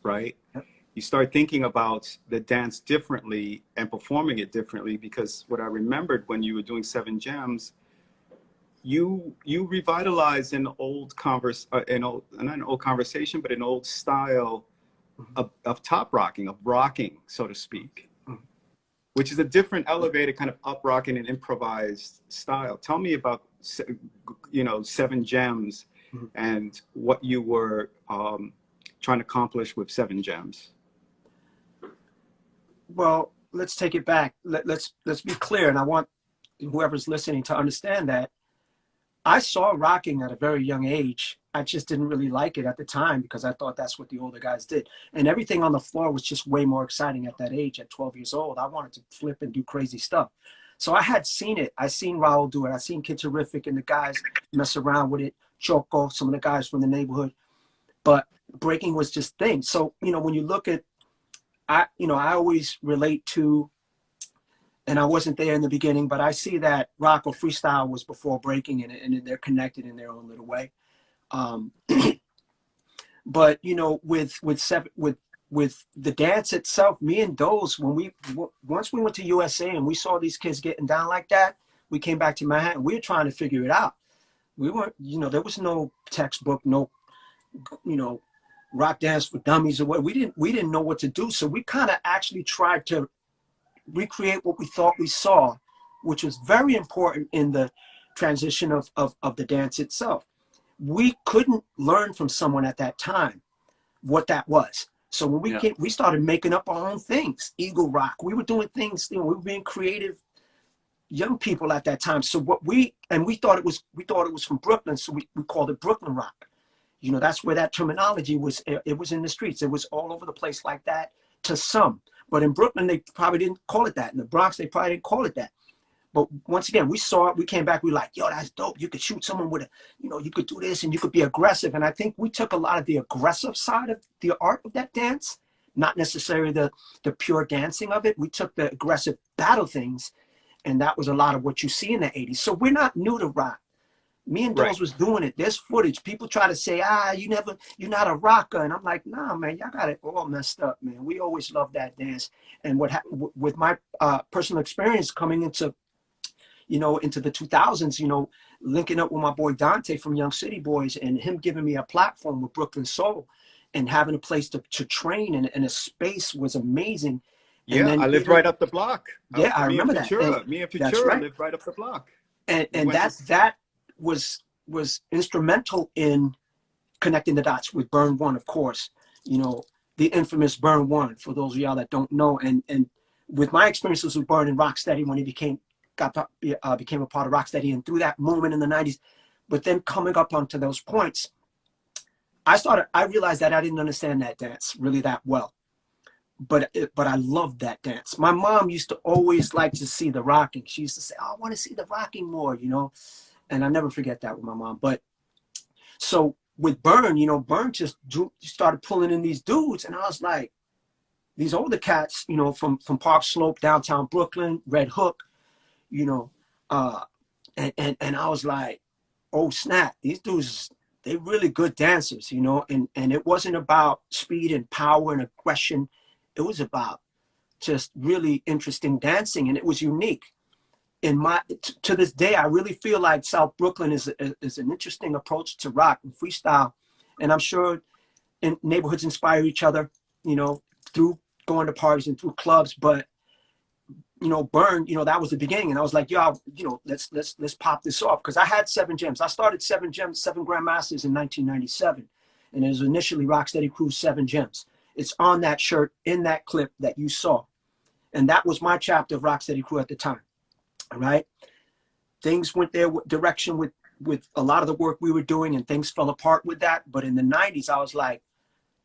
right? Yep. You start thinking about the dance differently and performing it differently, because what I remembered when you were doing 7 Gems, you revitalized an old not an old conversation, but an old style of top rocking, of rocking, so to speak, which is a different elevated kind of up rocking and improvised style. Tell me about 7 Gems and what you were trying to accomplish with 7 Gems. Well, let's take it back. Let's be clear, and I want whoever's listening to understand that I saw rocking at a very young age. I just didn't really like it at the time because I thought that's what the older guys did. And everything on the floor was just way more exciting at that age. At 12 years old, I wanted to flip and do crazy stuff. So I had seen it. I seen Raul do it. I seen Kid Terrific and the guys mess around with it. Choco, some of the guys from the neighborhood. But breaking was just things. So, when you look at, I always relate to, and I wasn't there in the beginning, but I see that rock or freestyle was before breaking, and they're connected in their own little way. But with the dance itself, me and Doze, once we went to USA and we saw these kids getting down like that, we came back to Manhattan. We were trying to figure it out. We weren't, there was no textbook, no, rock dance for dummies or what. We didn't know what to do. So we kind of actually tried to recreate what we thought we saw, which was very important in the transition of the dance itself. We couldn't learn from someone at that time what that was. So when we started making up our own things. Eagle Rock, we were doing things, we were being creative young people at that time. So we thought it was from Brooklyn, so we called it Brooklyn Rock. That's where that terminology was. It was in the streets. It was all over the place like that to some. But in Brooklyn, they probably didn't call it that. In the Bronx, they probably didn't call it that. But once again, we saw it. We came back. We were like, yo, that's dope. You could shoot someone with you could do this and you could be aggressive. And I think we took a lot of the aggressive side of the art of that dance, not necessarily the pure dancing of it. We took the aggressive battle things, and that was a lot of what you see in the 80s. So we're not new to rock. Me and Doze was doing it. There's footage. People try to say, you're not a rocker. And I'm like, nah, man, y'all got it all messed up, man. We always loved that dance. And with my personal experience coming into the 2000s, linking up with my boy Dante from Young City Boys and him giving me a platform with Brooklyn Soul and having a place to train and a space was amazing. And Yeah, then, I lived right up the block. yeah, I Me and remember that. And Me and that's Futura right. lived right up the block. We And went to that was instrumental in connecting the dots with Burn One, of course. You know, the infamous Burn One, for those of y'all that don't know. And with my experiences with Burn and Rocksteady when he became a part of Rocksteady, and through that moment in the 90s, but then coming up onto those points, I realized that I didn't understand that dance really that well. But I loved that dance. My mom used to always like to see the rocking. She used to say, oh, I want to see the rocking more, you know. And I never forget that with my mom. But so with Burn, you know, Burn just started pulling in these dudes, and I was like, these older cats, you know, from Park Slope, downtown Brooklyn, Red Hook, you know, and I was like, oh snap, these dudes, they really good dancers, you know, and it wasn't about speed and power and aggression. It was about just really interesting dancing, and it was unique. In my to this day, I really feel like South Brooklyn is an interesting approach to rock and freestyle, and I'm sure neighborhoods inspire each other, you know, through going to parties and through clubs. But you know, Burn, you know, that was the beginning, and I was like, yo, you know, let's pop this off, because I had 7 gems. I started 7 gems, 7 Grandmasters in 1997, and it was initially Rocksteady Crew's 7 gems. It's on that shirt in that clip that you saw, and that was my chapter of Rocksteady Crew at the time. All right, things went their direction with a lot of the work we were doing, and things fell apart with that. But in the 90s, I was like,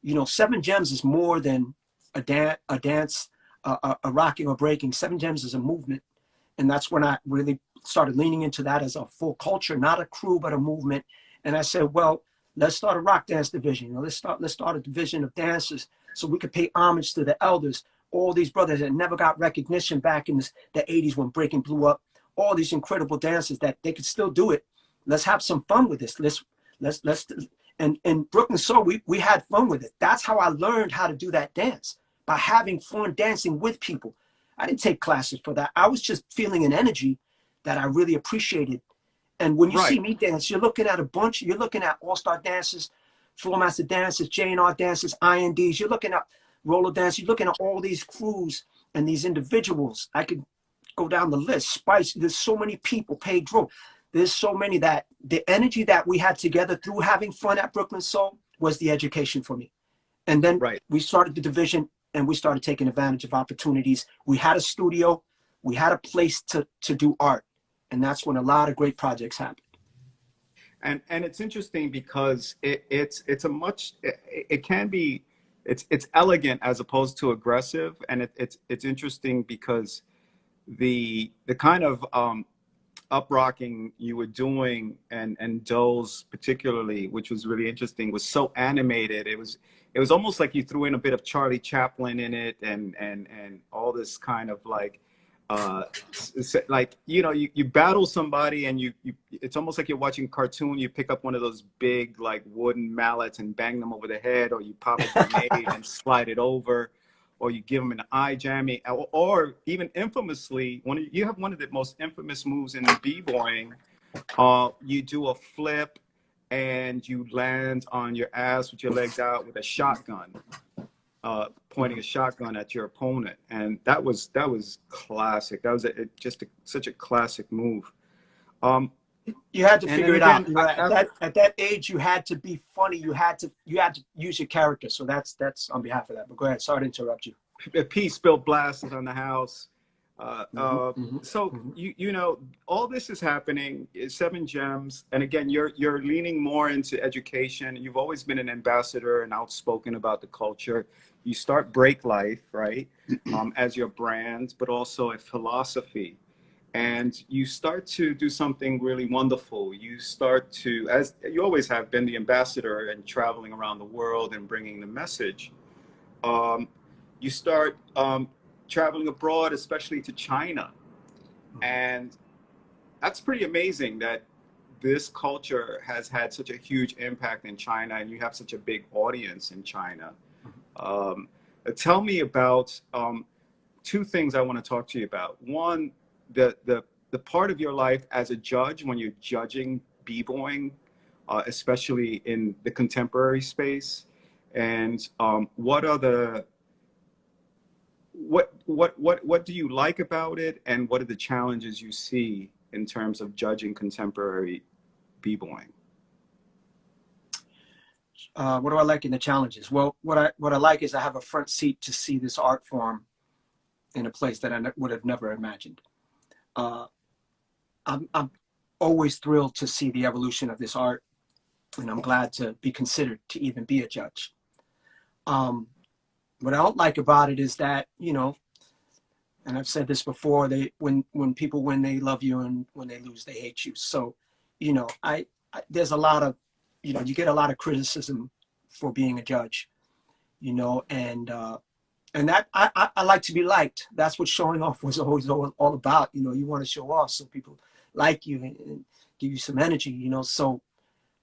you know, 7 gems is more than a dance, a rocking or breaking. 7 gems is a movement, and that's when I really started leaning into that as a full culture, not a crew but a movement. And I said, well, let's start a rock dance division. You know, let's start a division of dancers so we could pay homage to the elders. All these brothers that never got recognition back in the 80s when breaking blew up. All these incredible dancers that they could still do it. Let's have some fun with this. Let's and in Brooklyn Soul, we had fun with it. That's how I learned how to do that dance, by having fun dancing with people. I didn't take classes for that. I was just feeling an energy that I really appreciated. And when you see right. me dance, you're looking at you're looking at all-star dancers, floor master dancers, J&R dancers, INDs. You're looking at roller dancers. You're looking at all these crews and these individuals. I could go down the list. Spice, there's so many people, Pedro. There's so many that the energy that we had together through having fun at Brooklyn Soul was the education for me. And then Right. we started the division, and we started taking advantage of opportunities. We had a studio, we had a place to do art. And that's when a lot of great projects happened. And it's interesting because it's a much it can be it's elegant as opposed to aggressive, and it's interesting because the kind of up rocking you were doing, and Doe's particularly, which was really interesting, was so animated. It was almost like you threw in a bit of Charlie Chaplin in it, and all this kind of like like, you know, you battle somebody, and you it's almost like you're watching a cartoon. You pick up one of those big like wooden mallets and bang them over the head, or you pop a grenade and slide it over, or you give them an eye jamming, or even infamously, you have one of the most infamous moves in b-boying. You do a flip and you land on your ass with your legs out with a shotgun, pointing a shotgun at your opponent, and that was classic. That was such a classic move. You had to And figure then it out. again, You know, at that age, you had to be funny. You had to use your character. So that's on behalf of that. But go ahead. Sorry to interrupt you. Peace spilled blasted on the house. So Mm-hmm. you know, all this is happening. 7 gems, and again, you're leaning more into education. You've always been an ambassador and outspoken about the culture. You start Break Life, right, as your brand, but also a philosophy, and you start to do something really wonderful. You start to, as you always have been, the ambassador and traveling around the world and bringing the message. You start traveling abroad, especially to China. And that's pretty amazing that this culture has had such a huge impact in China, and you have such a big audience in China. Um, Tell me about 2 things I want to talk to you about. One, the part of your life as a judge when you're judging b-boying, especially in the contemporary space, and what are the what do you like about it, and what are the challenges you see in terms of judging contemporary b-boying? What do I like in the challenges? Well, what I like is I have a front seat to see this art form in a place that I would have never imagined. I'm always thrilled to see the evolution of this art, and I'm glad to be considered to even be a judge. What I don't like about it is that, you know, and I've said this before, when people win, they love you, and when they lose, they hate you. So, you know, there's a lot of, you know, you get a lot of criticism for being a judge, you know, and that I like to be liked. That's what showing off was always all about. You know, you want to show off so people like you and give you some energy, you know. So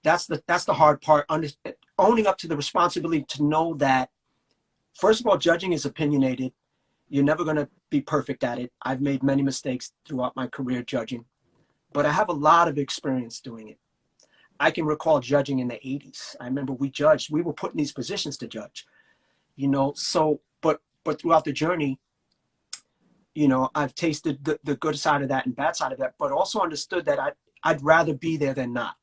that's the hard part, owning up to the responsibility to know that, first of all, judging is opinionated. You're never going to be perfect at it. I've made many mistakes throughout my career judging, but I have a lot of experience doing it. I can recall judging in the 80s. I remember we were put in these positions to judge, you know. So, but throughout the journey, you know, I've tasted the good side of that and bad side of that, but also understood that I'd rather be there than not.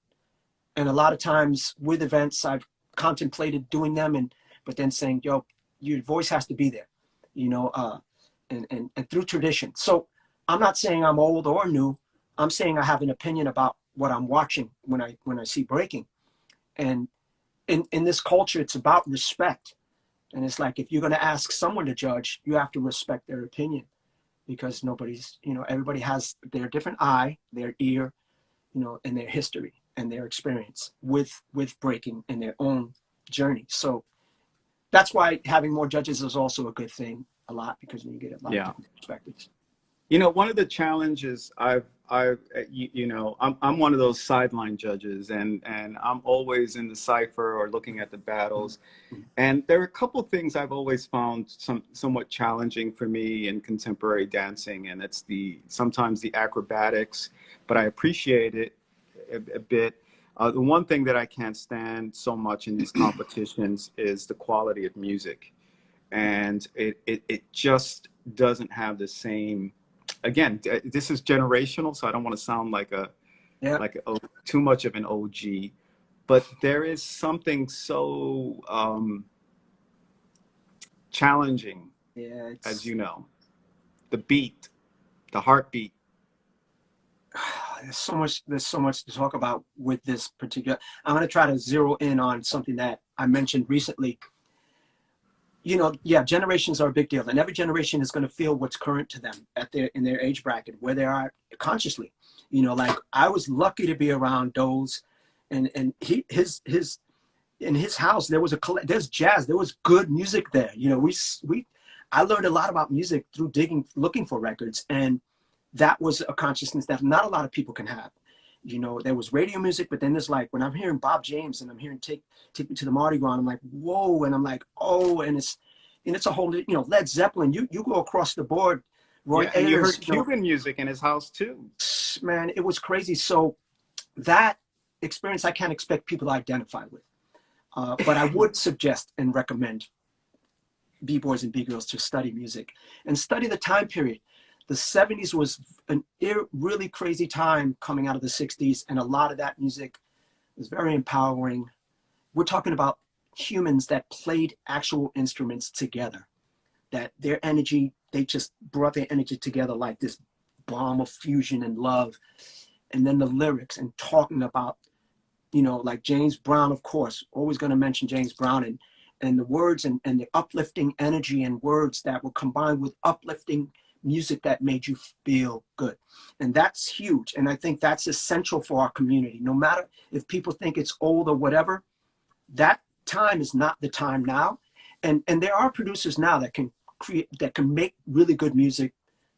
And a lot of times with events, I've contemplated doing them, but then saying, yo, your voice has to be there, you know, and through tradition. So I'm not saying I'm old or new. I'm saying I have an opinion about what I'm watching when I see breaking. And in this culture, it's about respect. And it's like, if you're going to ask someone to judge, you have to respect their opinion, because nobody's, you know, everybody has their different eye, their ear, you know, and their history and their experience with breaking in their own journey. So that's why having more judges is also a good thing a lot, because you get a lot of different perspectives. You know, one of the challenges you know, I'm one of those sideline judges, and I'm always in the cipher or looking at the battles. And there are a couple of things I've always found somewhat challenging for me in contemporary dancing, and it's sometimes the acrobatics, but I appreciate it a bit. The one thing that I can't stand so much in these competitions is the quality of music, and it just doesn't have the same. Again, this is generational, so I don't want to sound like too much of an OG, but there is something so challenging, as you know, the beat, the heartbeat. There's so much to talk about with this particular. I'm going to try to zero in on something that I mentioned recently. You know, yeah, generations are a big deal, and every generation is going to feel what's current to them in their age bracket, where they are consciously. You know, like I was lucky to be around those, and his in his house there's jazz, there was good music there. You know, I learned a lot about music through looking for records, and that was a consciousness that not a lot of people can have. You know, there was radio music, but then there's like, when I'm hearing Bob James and I'm hearing Take Me to the Mardi Gras, I'm like, whoa, and I'm like, oh, and it's a whole, you know, Led Zeppelin, you go across the board, Roy Ayers. And you heard Cuban music in his house too. Man, it was crazy. So that experience, I can't expect people to identify with. But I would suggest and recommend B-boys and B-girls to study music and study the time period. The 70s was a really crazy time coming out of the 60s, and a lot of that music was very empowering. We're talking about humans that played actual instruments together, that their energy, they just brought their energy together like this bomb of fusion and love. And then the lyrics and talking about, you know, like James Brown, of course, always going to mention James Brown, and the words and the uplifting energy and words that were combined with uplifting music that made you feel good. And that's huge. And I think that's essential for our community. No matter if people think it's old or whatever, that time is not the time now. And there are producers now that can make really good music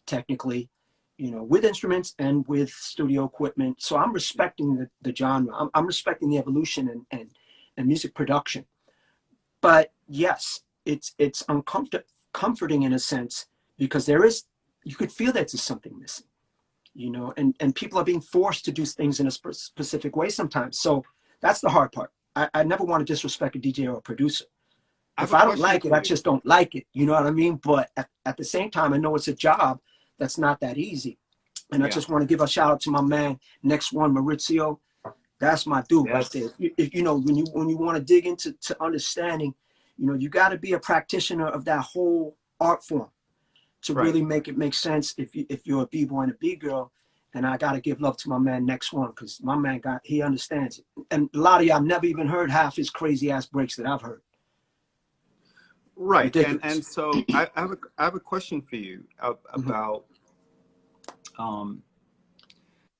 technically, you know, with instruments and with studio equipment. So I'm respecting the genre. I'm respecting the evolution and music production. But yes, it's comforting in a sense, because you could feel that there's something missing, you know, and people are being forced to do things in a specific way sometimes. So that's the hard part. I never want to disrespect a DJ or a producer. I have If a I don't question like it, for I you. just don't like it. You know what I mean? But at the same time, I know it's a job that's not that easy. And I Yeah. just want to give a shout out to my man, next one, Maurizio. That's my dude right there. Yes. If you know, when you want to dig into understanding, you know, you got to be a practitioner of that whole art form to Right. really make it make sense if you're a b-boy and a b-girl. And I got to give love to my man next one, because my man he understands it. And a lot of y'all never even heard half his crazy ass breaks that I've heard. Right. Ridiculous. And so I have a question for you Mm-hmm. about um,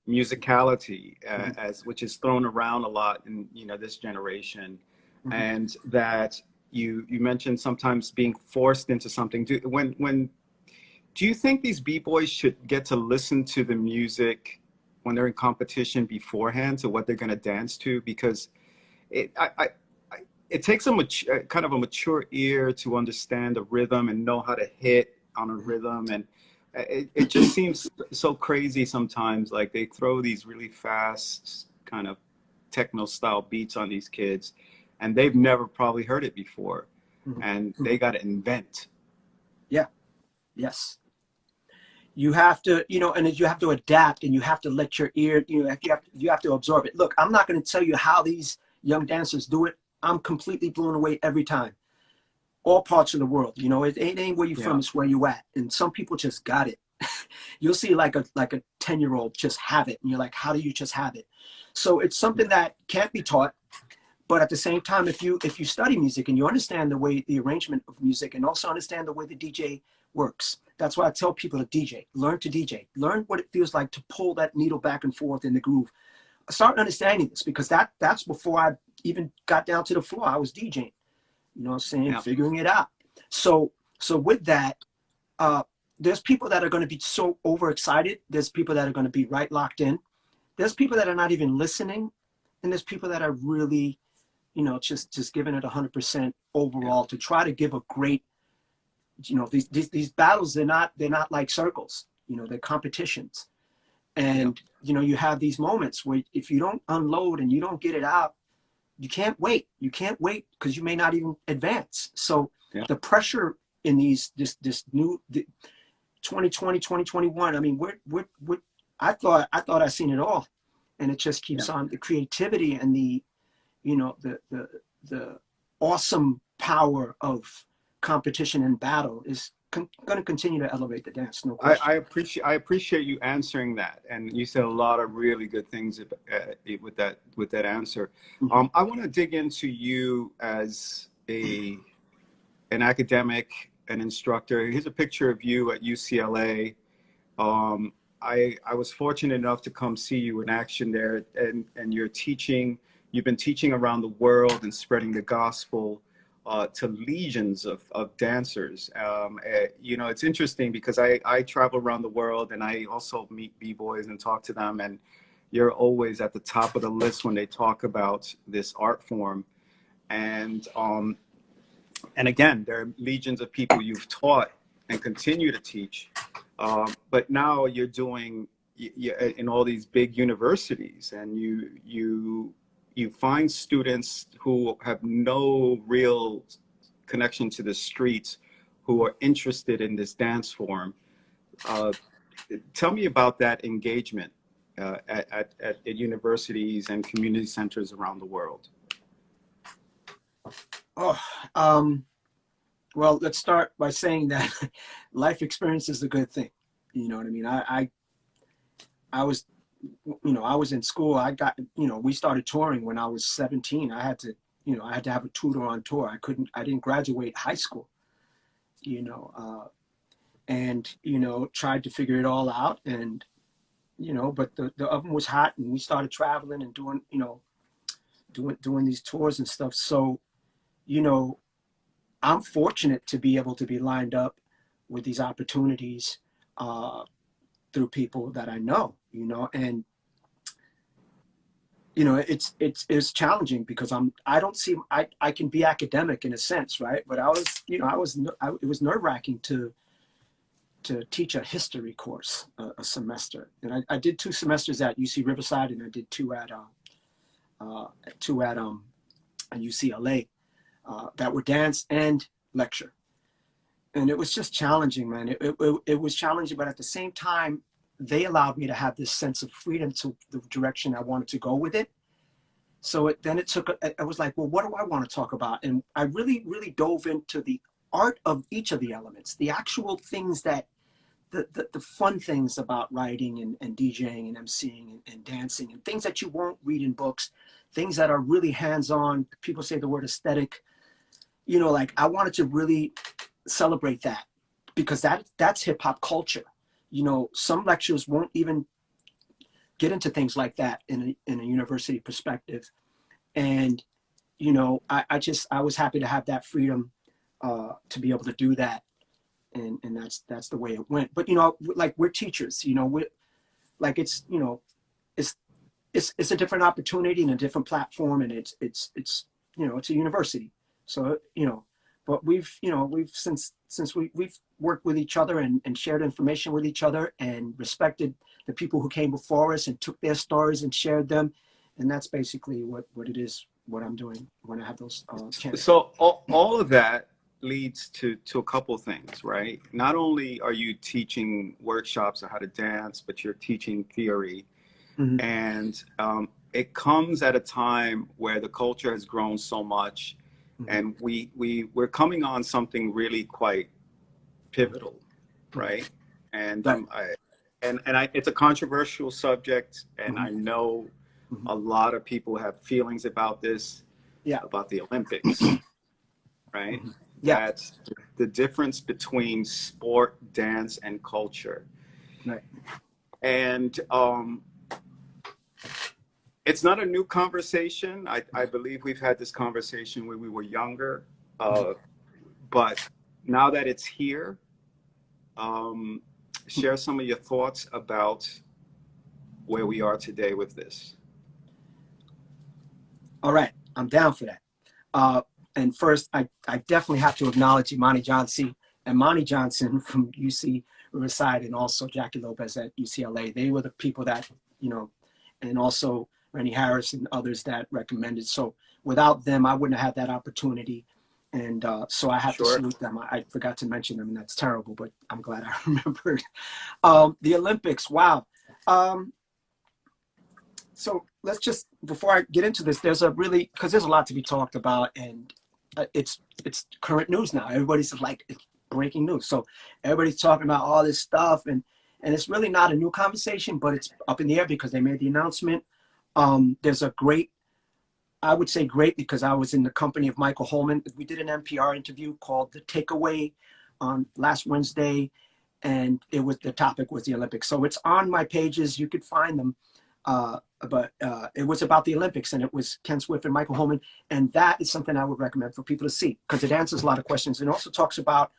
musicality, Mm-hmm. as which is thrown around a lot in this generation, Mm-hmm. and that you mentioned sometimes being forced into something. Do you think these b-boys should get to listen to the music when they're in competition beforehand to what they're going to dance to? Because it it takes kind of a mature ear to understand the rhythm and know how to hit on a rhythm, and it just seems so crazy sometimes. Like they throw these really fast kind of techno style beats on these kids, and they've never probably heard it before, Mm-hmm. and Mm-hmm. they got to invent. Yeah. Yes. You have to, you know, and you have to adapt, and you have to let your ear, you have to absorb it. Look, I'm not going to tell you how these young dancers do it. I'm completely blown away every time. All parts of the world, you know, it ain't where you Yeah. from, it's where you at. And some people just got it. You'll see like a 10-year-old just have it, and you're like, how do you just have it? So it's something that can't be taught. But at the same time, if you study music and you understand the way the arrangement of music, and also understand the way the DJ works, that's why I tell people to DJ. Learn to DJ. Learn what it feels like to pull that needle back and forth in the groove. Start understanding this, because that's before I even got down to the floor. I was DJing. You know what I'm saying? Yeah. Figuring it out. So with that, there's people that are going to be so overexcited. There's people that are going to be right locked in. There's people that are not even listening, and there's people that are really, you know, just giving it 100% Yeah. overall to try to give a great, you know, these battles, they're not like circles, you know, they're competitions. Yeah. And, you know, you have these moments where if you don't unload and you don't get it out, you can't wait because you may not even advance. So Yeah. the pressure in this new 2020, 2021, I mean, we're I thought I seen it all, and it just Yeah. keeps on. The creativity and the, you know, the awesome power of competition and battle is going to continue to elevate the dance, no question. I appreciate you answering that, and you said a lot of really good things with that answer. Mm-hmm. I want to dig into you as an academic, an instructor. Here's a picture of you at UCLA. Um, I was fortunate enough to come see you in action there, and you're teaching. You've been teaching around the world and spreading the gospel to legions of dancers. You know, it's interesting because I travel around the world, and I also meet b-boys and talk to them, and you're always at the top of the list when they talk about this art form. And again, there are legions of people you've taught and continue to teach, but now you're doing in all these big universities, and you find students who have no real connection to the streets, who are interested in this dance form. Uh, Tell me about that engagement at universities and community centers around the world. Oh, um, well, let's start by saying that life experience is a good thing. You know what I mean? I was, you know, I was in school. I got, you know, we started touring when I was 17. I had to, you know, I had to have a tutor on tour. I didn't graduate high school, you know, and, you know, tried to figure it all out. And, you know, but the oven was hot, and we started traveling and doing, you know, doing these tours and stuff. So, you know, I'm fortunate to be able to be lined up with these opportunities through people that I know, you know, and you know, it's challenging because I don't see I can be academic in a sense, right? But I was, you know, it was nerve-wracking to teach a history course a semester, and I did 2 semesters at UC Riverside, and I did 2 at UCLA. that were dance and lecture. And it was just challenging, man. It was challenging, but at the same time, they allowed me to have this sense of freedom to the direction I wanted to go with it. So I was like, well, what do I want to talk about? And I really, really dove into the art of each of the elements, the actual things that, the fun things about writing and DJing and MCing and dancing and things that you won't read in books, things that are really hands-on. People say the word aesthetic, you know, like I wanted to really celebrate that because that's hip hop culture. You know, some lectures won't even get into things like that in a university perspective. And, you know, I was happy to have that freedom to be able to do that. And that's the way it went. But, you know, like we're teachers, you know, it's, you know, it's a different opportunity and a different platform. And it's, you know, it's a university. So, you know, but we've since we've worked with each other and shared information with each other and respected the people who came before us and took their stories and shared them. And that's basically what it is, what I'm doing when I have those chances. So all of that leads to a couple things, right? Not only are you teaching workshops on how to dance, but you're teaching theory. Mm-hmm. And it comes at a time where the culture has grown so much. Mm-hmm. And we're coming on something really quite pivotal, right? And it's a controversial subject, and mm-hmm. I know mm-hmm. a lot of people have feelings about this, about the Olympics, right? Mm-hmm. Yeah. That's the difference between sport, dance, and culture. Right. And it's not a new conversation. I believe we've had this conversation when we were younger, but now that it's here, share some of your thoughts about where we are today with this. All right, I'm down for that. And first, I definitely have to acknowledge Imani Johnson and Monty Johnson from UC Riverside, and also Jackie Lopez at UCLA. They were the people that, you know, and also Rennie Harris and others that recommended. So without them, I wouldn't have had that opportunity. And so I have to salute them. I forgot to mention them, and that's terrible, but I'm glad I remembered. The Olympics, wow. So let's just, before I get into this, because there's a lot to be talked about, and it's current news now. Everybody's like, it's breaking news. So everybody's talking about all this stuff, and it's really not a new conversation, but it's up in the air because they made the announcement. There's a great, I would say great, because I was in the company of Michael Holman. We did an NPR interview called The Takeaway on last Wednesday, and the topic was the Olympics. So it's on my pages. You could find them. But it was about the Olympics, and it was Ken Swift and Michael Holman. And that is something I would recommend for people to see, because it answers a lot of questions. And also talks about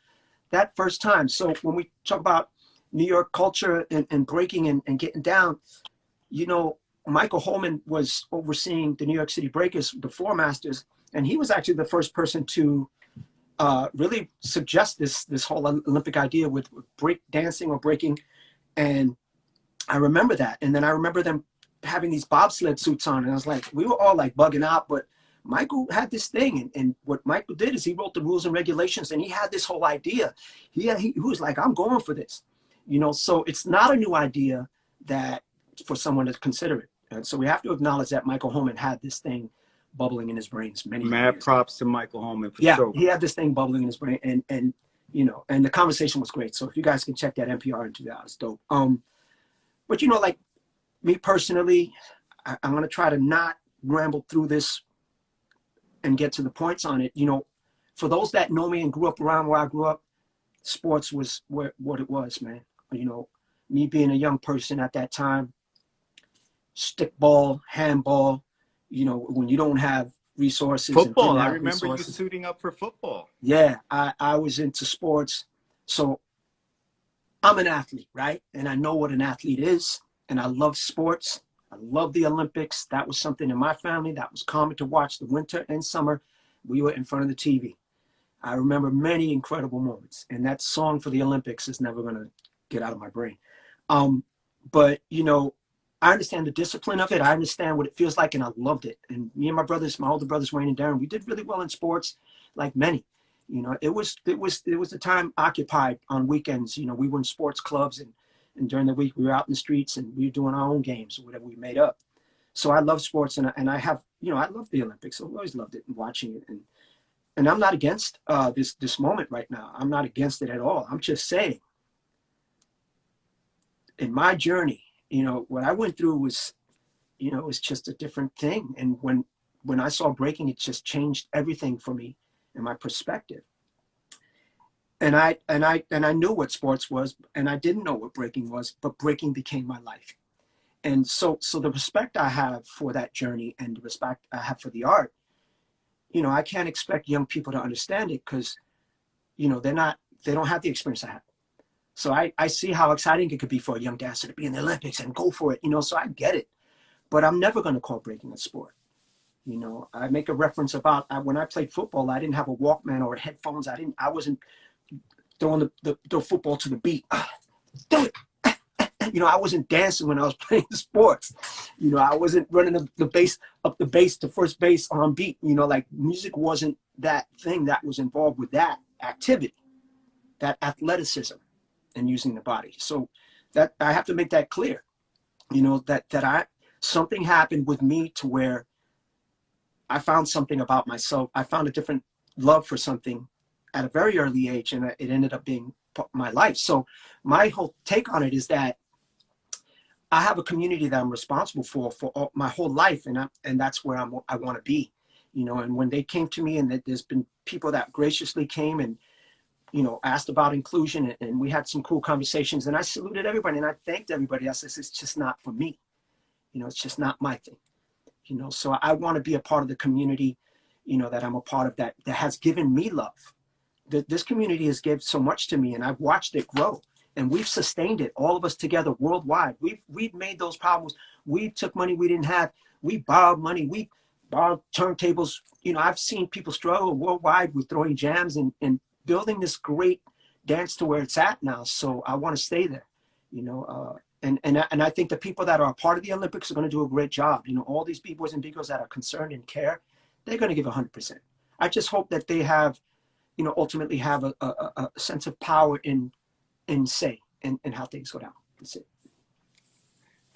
that first time. So when we talk about New York culture and breaking and getting down, you know, Michael Holman was overseeing the New York City Breakers, the Floor Masters, and he was actually the first person to really suggest this whole Olympic idea with break dancing or breaking. And I remember that. And then I remember them having these bobsled suits on, and I was like, we were all like bugging out, but Michael had this thing, and what Michael did is he wrote the rules and regulations, and he had this whole idea. He was like, I'm going for this, you know. So it's not a new idea that for someone to consider it. And so we have to acknowledge that Michael Holman had this thing bubbling in his brains many Mad years. Props to Michael Holman for sure. He had this thing bubbling in his brain, and you know, and the conversation was great. So if you guys can check that NPR interview out, it's dope. But you know, like me personally, I'm gonna try to not ramble through this and get to the points on it. You know, for those that know me and grew up around where I grew up, sports was what it was, man. You know, me being a young person at that time, stickball, handball, you know, when you don't have resources. Football, I remember you suiting up for football. Yeah, I was into sports. So I'm an athlete, right? And I know what an athlete is, and I love sports. I love the Olympics. That was something in my family that was common to watch the winter and summer. We were in front of the TV. I remember many incredible moments, and that song for the Olympics is never going to get out of my brain. But, you know, I understand the discipline of it. I understand what it feels like, and I loved it. And me and my brothers, my older brothers, Wayne and Darren, we did really well in sports, like many. You know, it was the time occupied on weekends. You know, we were in sports clubs, and during the week we were out in the streets and we were doing our own games or whatever we made up. So I love sports, and I have, you know, I love the Olympics. I've always loved it and watching it. And I'm not against this moment right now. I'm not against it at all. I'm just saying, in my journey, you know, what I went through was, you know, it was just a different thing. And when I saw breaking, it just changed everything for me and my perspective. And I knew what sports was, and I didn't know what breaking was, but breaking became my life. And so the respect I have for that journey and the respect I have for the art, you know, I can't expect young people to understand it because, you know, they don't have the experience I have. So I see how exciting it could be for a young dancer to be in the Olympics and go for it, you know, so I get it. But I'm never going to call breaking a sport. You know, I make a reference about when I played football, I didn't have a Walkman or headphones. I wasn't throwing the football to the beat. Do it. You know, I wasn't dancing when I was playing sports. You know, I wasn't running the base up the base to first base on beat. You know, like music wasn't that thing that was involved with that activity, that athleticism and using the body. So that I have to make that clear, you know, that something happened with me to where I found something about myself. I found a different love for something at a very early age, and it ended up being my life. So my whole take on it is that I have a community that I'm responsible for my whole life, and that's where I want to be, you know. And when they came to me, and there's been people that graciously came and, you know, asked about inclusion, and we had some cool conversations, and I saluted everybody and I thanked everybody. I said, it's just not for me, you know, it's just not my thing, you know. So I want to be a part of the community, you know, that I'm a part of, that has given me love. This community has given so much to me, and I've watched it grow. And we've sustained it, all of us together worldwide. We've made those problems. We took money we didn't have. We borrowed money. We borrowed turntables. You know, I've seen people struggle worldwide with throwing jams and building this great dance to where it's at now. So I want to stay there, you know. And I think the people that are a part of the Olympics are going to do a great job. You know, all these B-boys and B-girls that are concerned and care, they're going to give 100%. I just hope that they have, you know, ultimately have a sense of power in say and how things go down. That's it.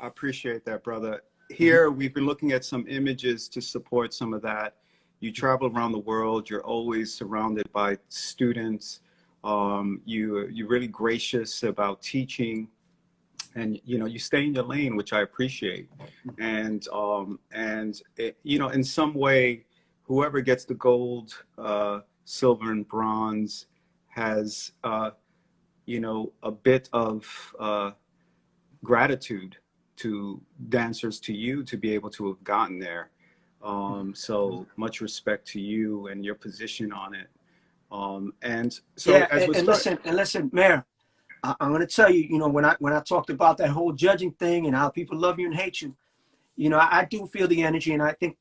I appreciate that, brother. Here, we've been looking at some images to support some of that. You travel around the world. You're always surrounded by students. You're really gracious about teaching, and, you know, you stay in your lane, which I appreciate. And it, you know, in some way, whoever gets the gold, silver, and bronze has, you know, a bit of gratitude to dancers, to you, to be able to have gotten there. So much respect to you and your position on it. And so, Yeah, as we start, listen, Mayor, I'm going to tell you, you know, when I talked about that whole judging thing and how people love you and hate you, you know, I do feel the energy, and I think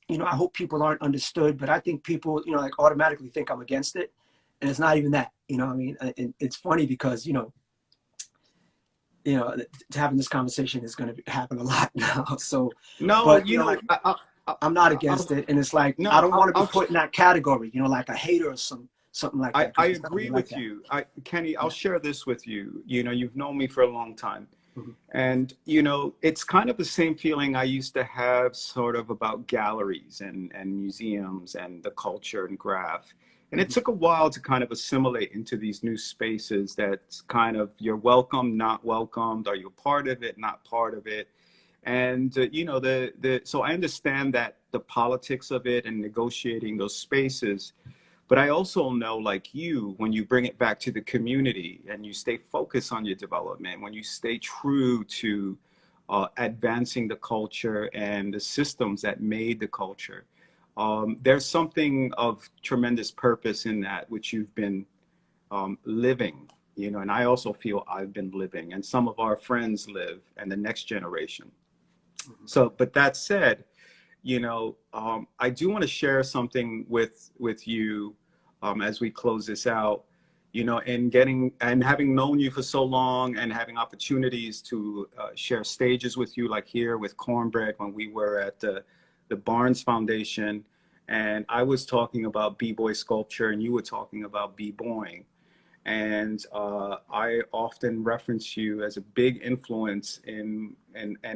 you know, I hope people aren't understood, but I think people, you know, like automatically think I'm against it, and it's not even that. You know, I mean, it's funny because, you know, having this conversation is going to happen a lot now. So, no, but, you you know, know, like, I'm not against it. And it's like, no, I don't want to be I'll put in that category, you know, like a hater or something like that. I It's not agree really like with that. you. Kenny, I'll Yeah. share this with you. You know, you've known me for a long time. Mhm. And, you know, it's kind of the same feeling I used to have sort of about galleries and museums and the culture and graph. And it Mhm. took a while to kind of assimilate into these new spaces that's kind of, you're welcome, not welcomed. Are you a part of it, not part of it? And, you know, so I understand that the politics of it and negotiating those spaces. But I also know, like you, when you bring it back to the community and you stay focused on your development, when you stay true to advancing the culture and the systems that made the culture, there's something of tremendous purpose in that, which you've been living, you know, and I also feel I've been living, and some of our friends live, and the next generation. So, but that said, you know, I do want to share something with you as we close this out. you know, and having known you for so long and having opportunities to share stages with you, like here with Cornbread when we were at the Barnes Foundation, and I was talking about b-boy sculpture and you were talking about b-boying. And I often reference you as a big influence in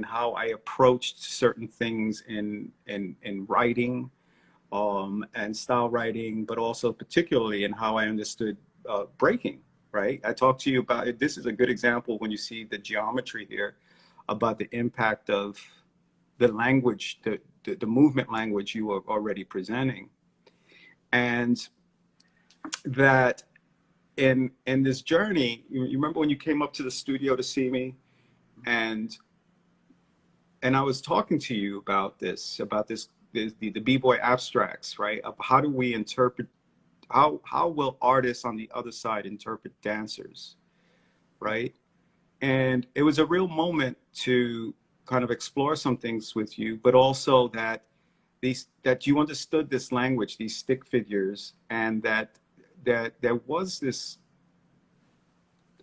how I approached certain things in writing and style writing, but also particularly in how I understood breaking, right? I talked to you about it. This is a good example when you see the geometry here about the impact of the language, the movement language you were already presenting. And that in this journey, you remember when you came up to the studio to see me, and I was talking to you about the b-boy abstracts, right? Of how do we interpret, how will artists on the other side interpret dancers, right? And it was a real moment to kind of explore some things with you, but also that you understood this language, these stick figures, and that there was this,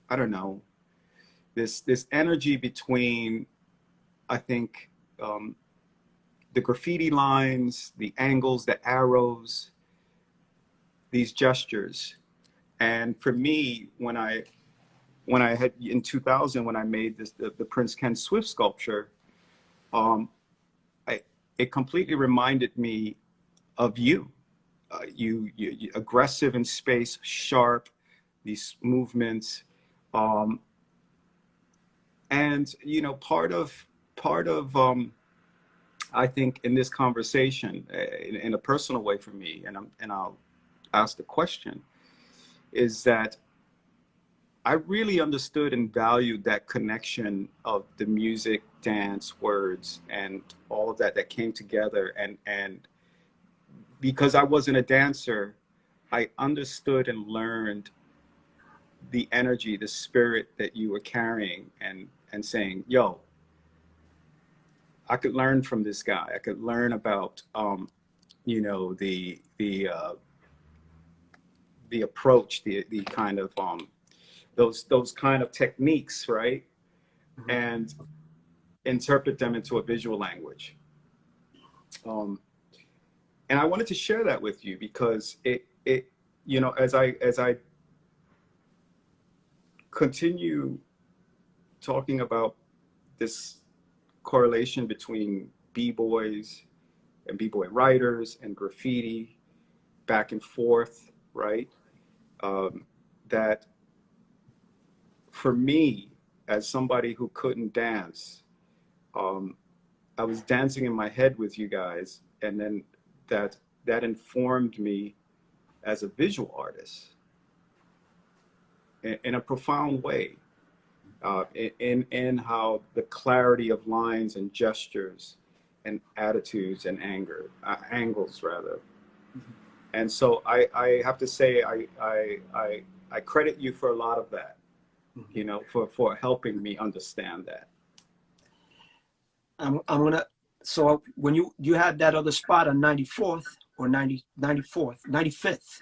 I don't know, this energy between, I think, the graffiti lines, the angles, the arrows, these gestures. And for me, when I had in 2000, when I made the Prince Ken Swift sculpture, it completely reminded me of you. You aggressive in space, sharp, these movements, and you know, part of I think in this conversation, in a personal way for me, and I'll ask the question, is that I really understood and valued that connection of the music, dance, words, and all of that came together. And because I wasn't a dancer, I understood and learned the energy, the spirit that you were carrying, and saying, yo, I could learn from this guy. I could learn about, you know, the approach, the kind of, those kind of techniques, right? Mm-hmm. And interpret them into a visual language. And I wanted to share that with you because it, you know, as I continue talking about this correlation between b-boys and b-boy writers and graffiti back and forth, right? That for me, as somebody who couldn't dance, I was dancing in my head with you guys, and then that informed me as a visual artist in a profound way, in how the clarity of lines and gestures and attitudes and angles rather. Mm-hmm. And so I have to say I credit you for a lot of that, Mm-hmm. you know, for helping me understand that. I'm gonna, so when you had that other spot on 94th or 94th, 95th,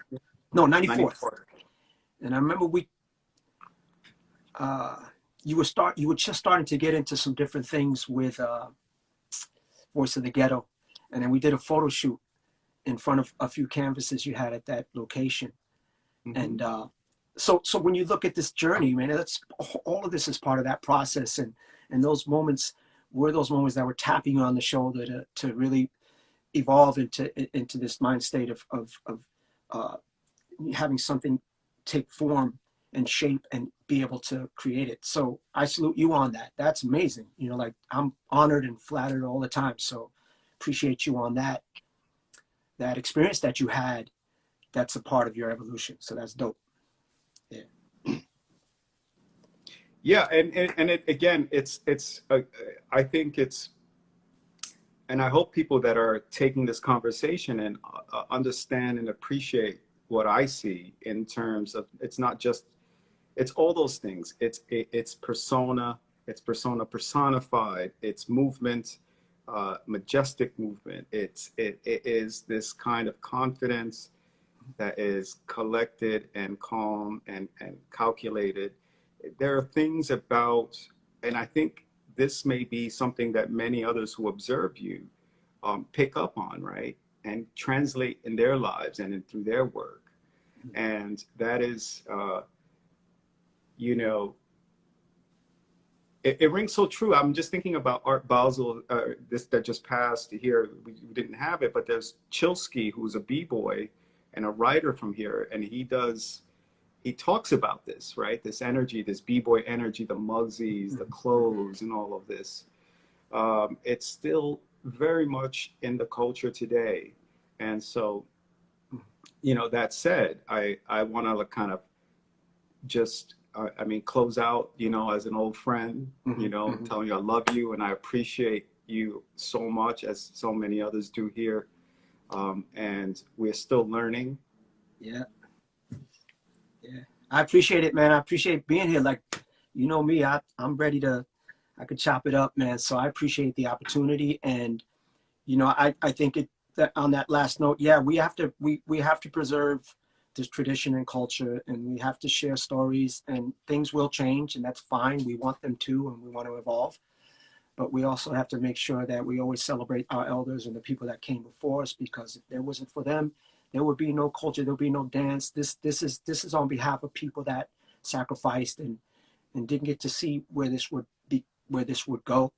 no, 94th. 94. And I remember you were just starting to get into some different things with Voice of the Ghetto. And then we did a photo shoot in front of a few canvases you had at that location. Mm-hmm. And so when you look at this journey, man, that's all of this is part of that process. And those moments were those moments that were tapping you on the shoulder to really evolve into this mind state of having something take form and shape and be able to create it. So I salute you on that. That's amazing. You know, like I'm honored and flattered all the time. So appreciate you on that experience that you had. That's a part of your evolution. So that's dope. Yeah. Yeah, and it, again, it's I think it's, and I hope people that are taking this conversation and understand and appreciate what I see in terms of, it's not just, it's all those things. It's persona, personified, it's movement, majestic movement. It is this kind of confidence that is collected and calm and calculated. There are things about, and I think this may be something that many others who observe you pick up on, right? And translate in their lives and through their work. And that is, you know, it rings so true. I'm just thinking about Art Basel, this that just passed here. We didn't have it, but there's Chilsky, who's a b-boy and a writer from here, and he talks about this, right? This energy, this b-boy energy, the mugsies, the clothes, and all of this. It's still very much in the culture today, and so, you know, that said, I want to kind of just I mean, close out, you know, as an old friend, you know, telling you I love you and I appreciate you so much, as so many others do here. And we're still learning. Yeah. Yeah. I appreciate it, man. I appreciate being here. Like, you know me, I'm ready to, I could chop it up, man. So I appreciate the opportunity. And, you know, I think that on that last note, yeah, we have to preserve this tradition and culture, and we have to share stories, and things will change, and that's fine. We want them to, and we want to evolve, but we also have to make sure that we always celebrate our elders and the people that came before us, because if there wasn't for them, there would be no culture, there would be no dance. This is on behalf of people that sacrificed and didn't get to see where this would go.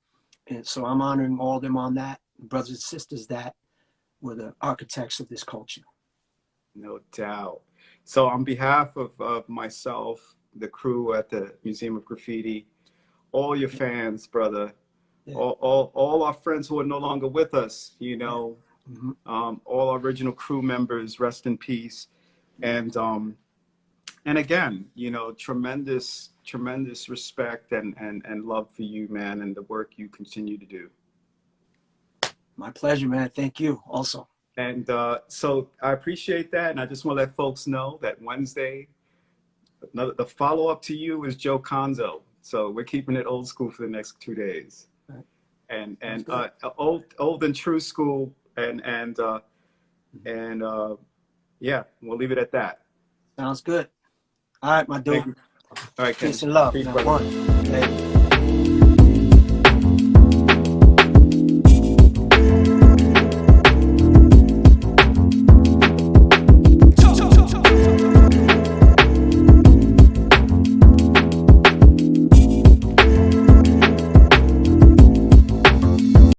And so I'm honoring all of them on that, brothers and sisters that were the architects of this culture. No doubt. So on behalf of myself, the crew at the Museum of Graffiti, all your fans, brother, yeah. all our friends who are no longer with us, you know, all our original crew members, rest in peace. And again, you know, tremendous respect and love for you, man, and the work you continue to do. My pleasure, man. Thank you also. And so I appreciate that. And I just want to let folks know that Wednesday, the follow-up to you is Joe Conzo. So we're keeping it old school for the next 2 days. Right. And old and true school. And yeah, we'll leave it at that. Sounds good. All right, my dude. All right, Ken. Peace and love. Peace, One. Okay.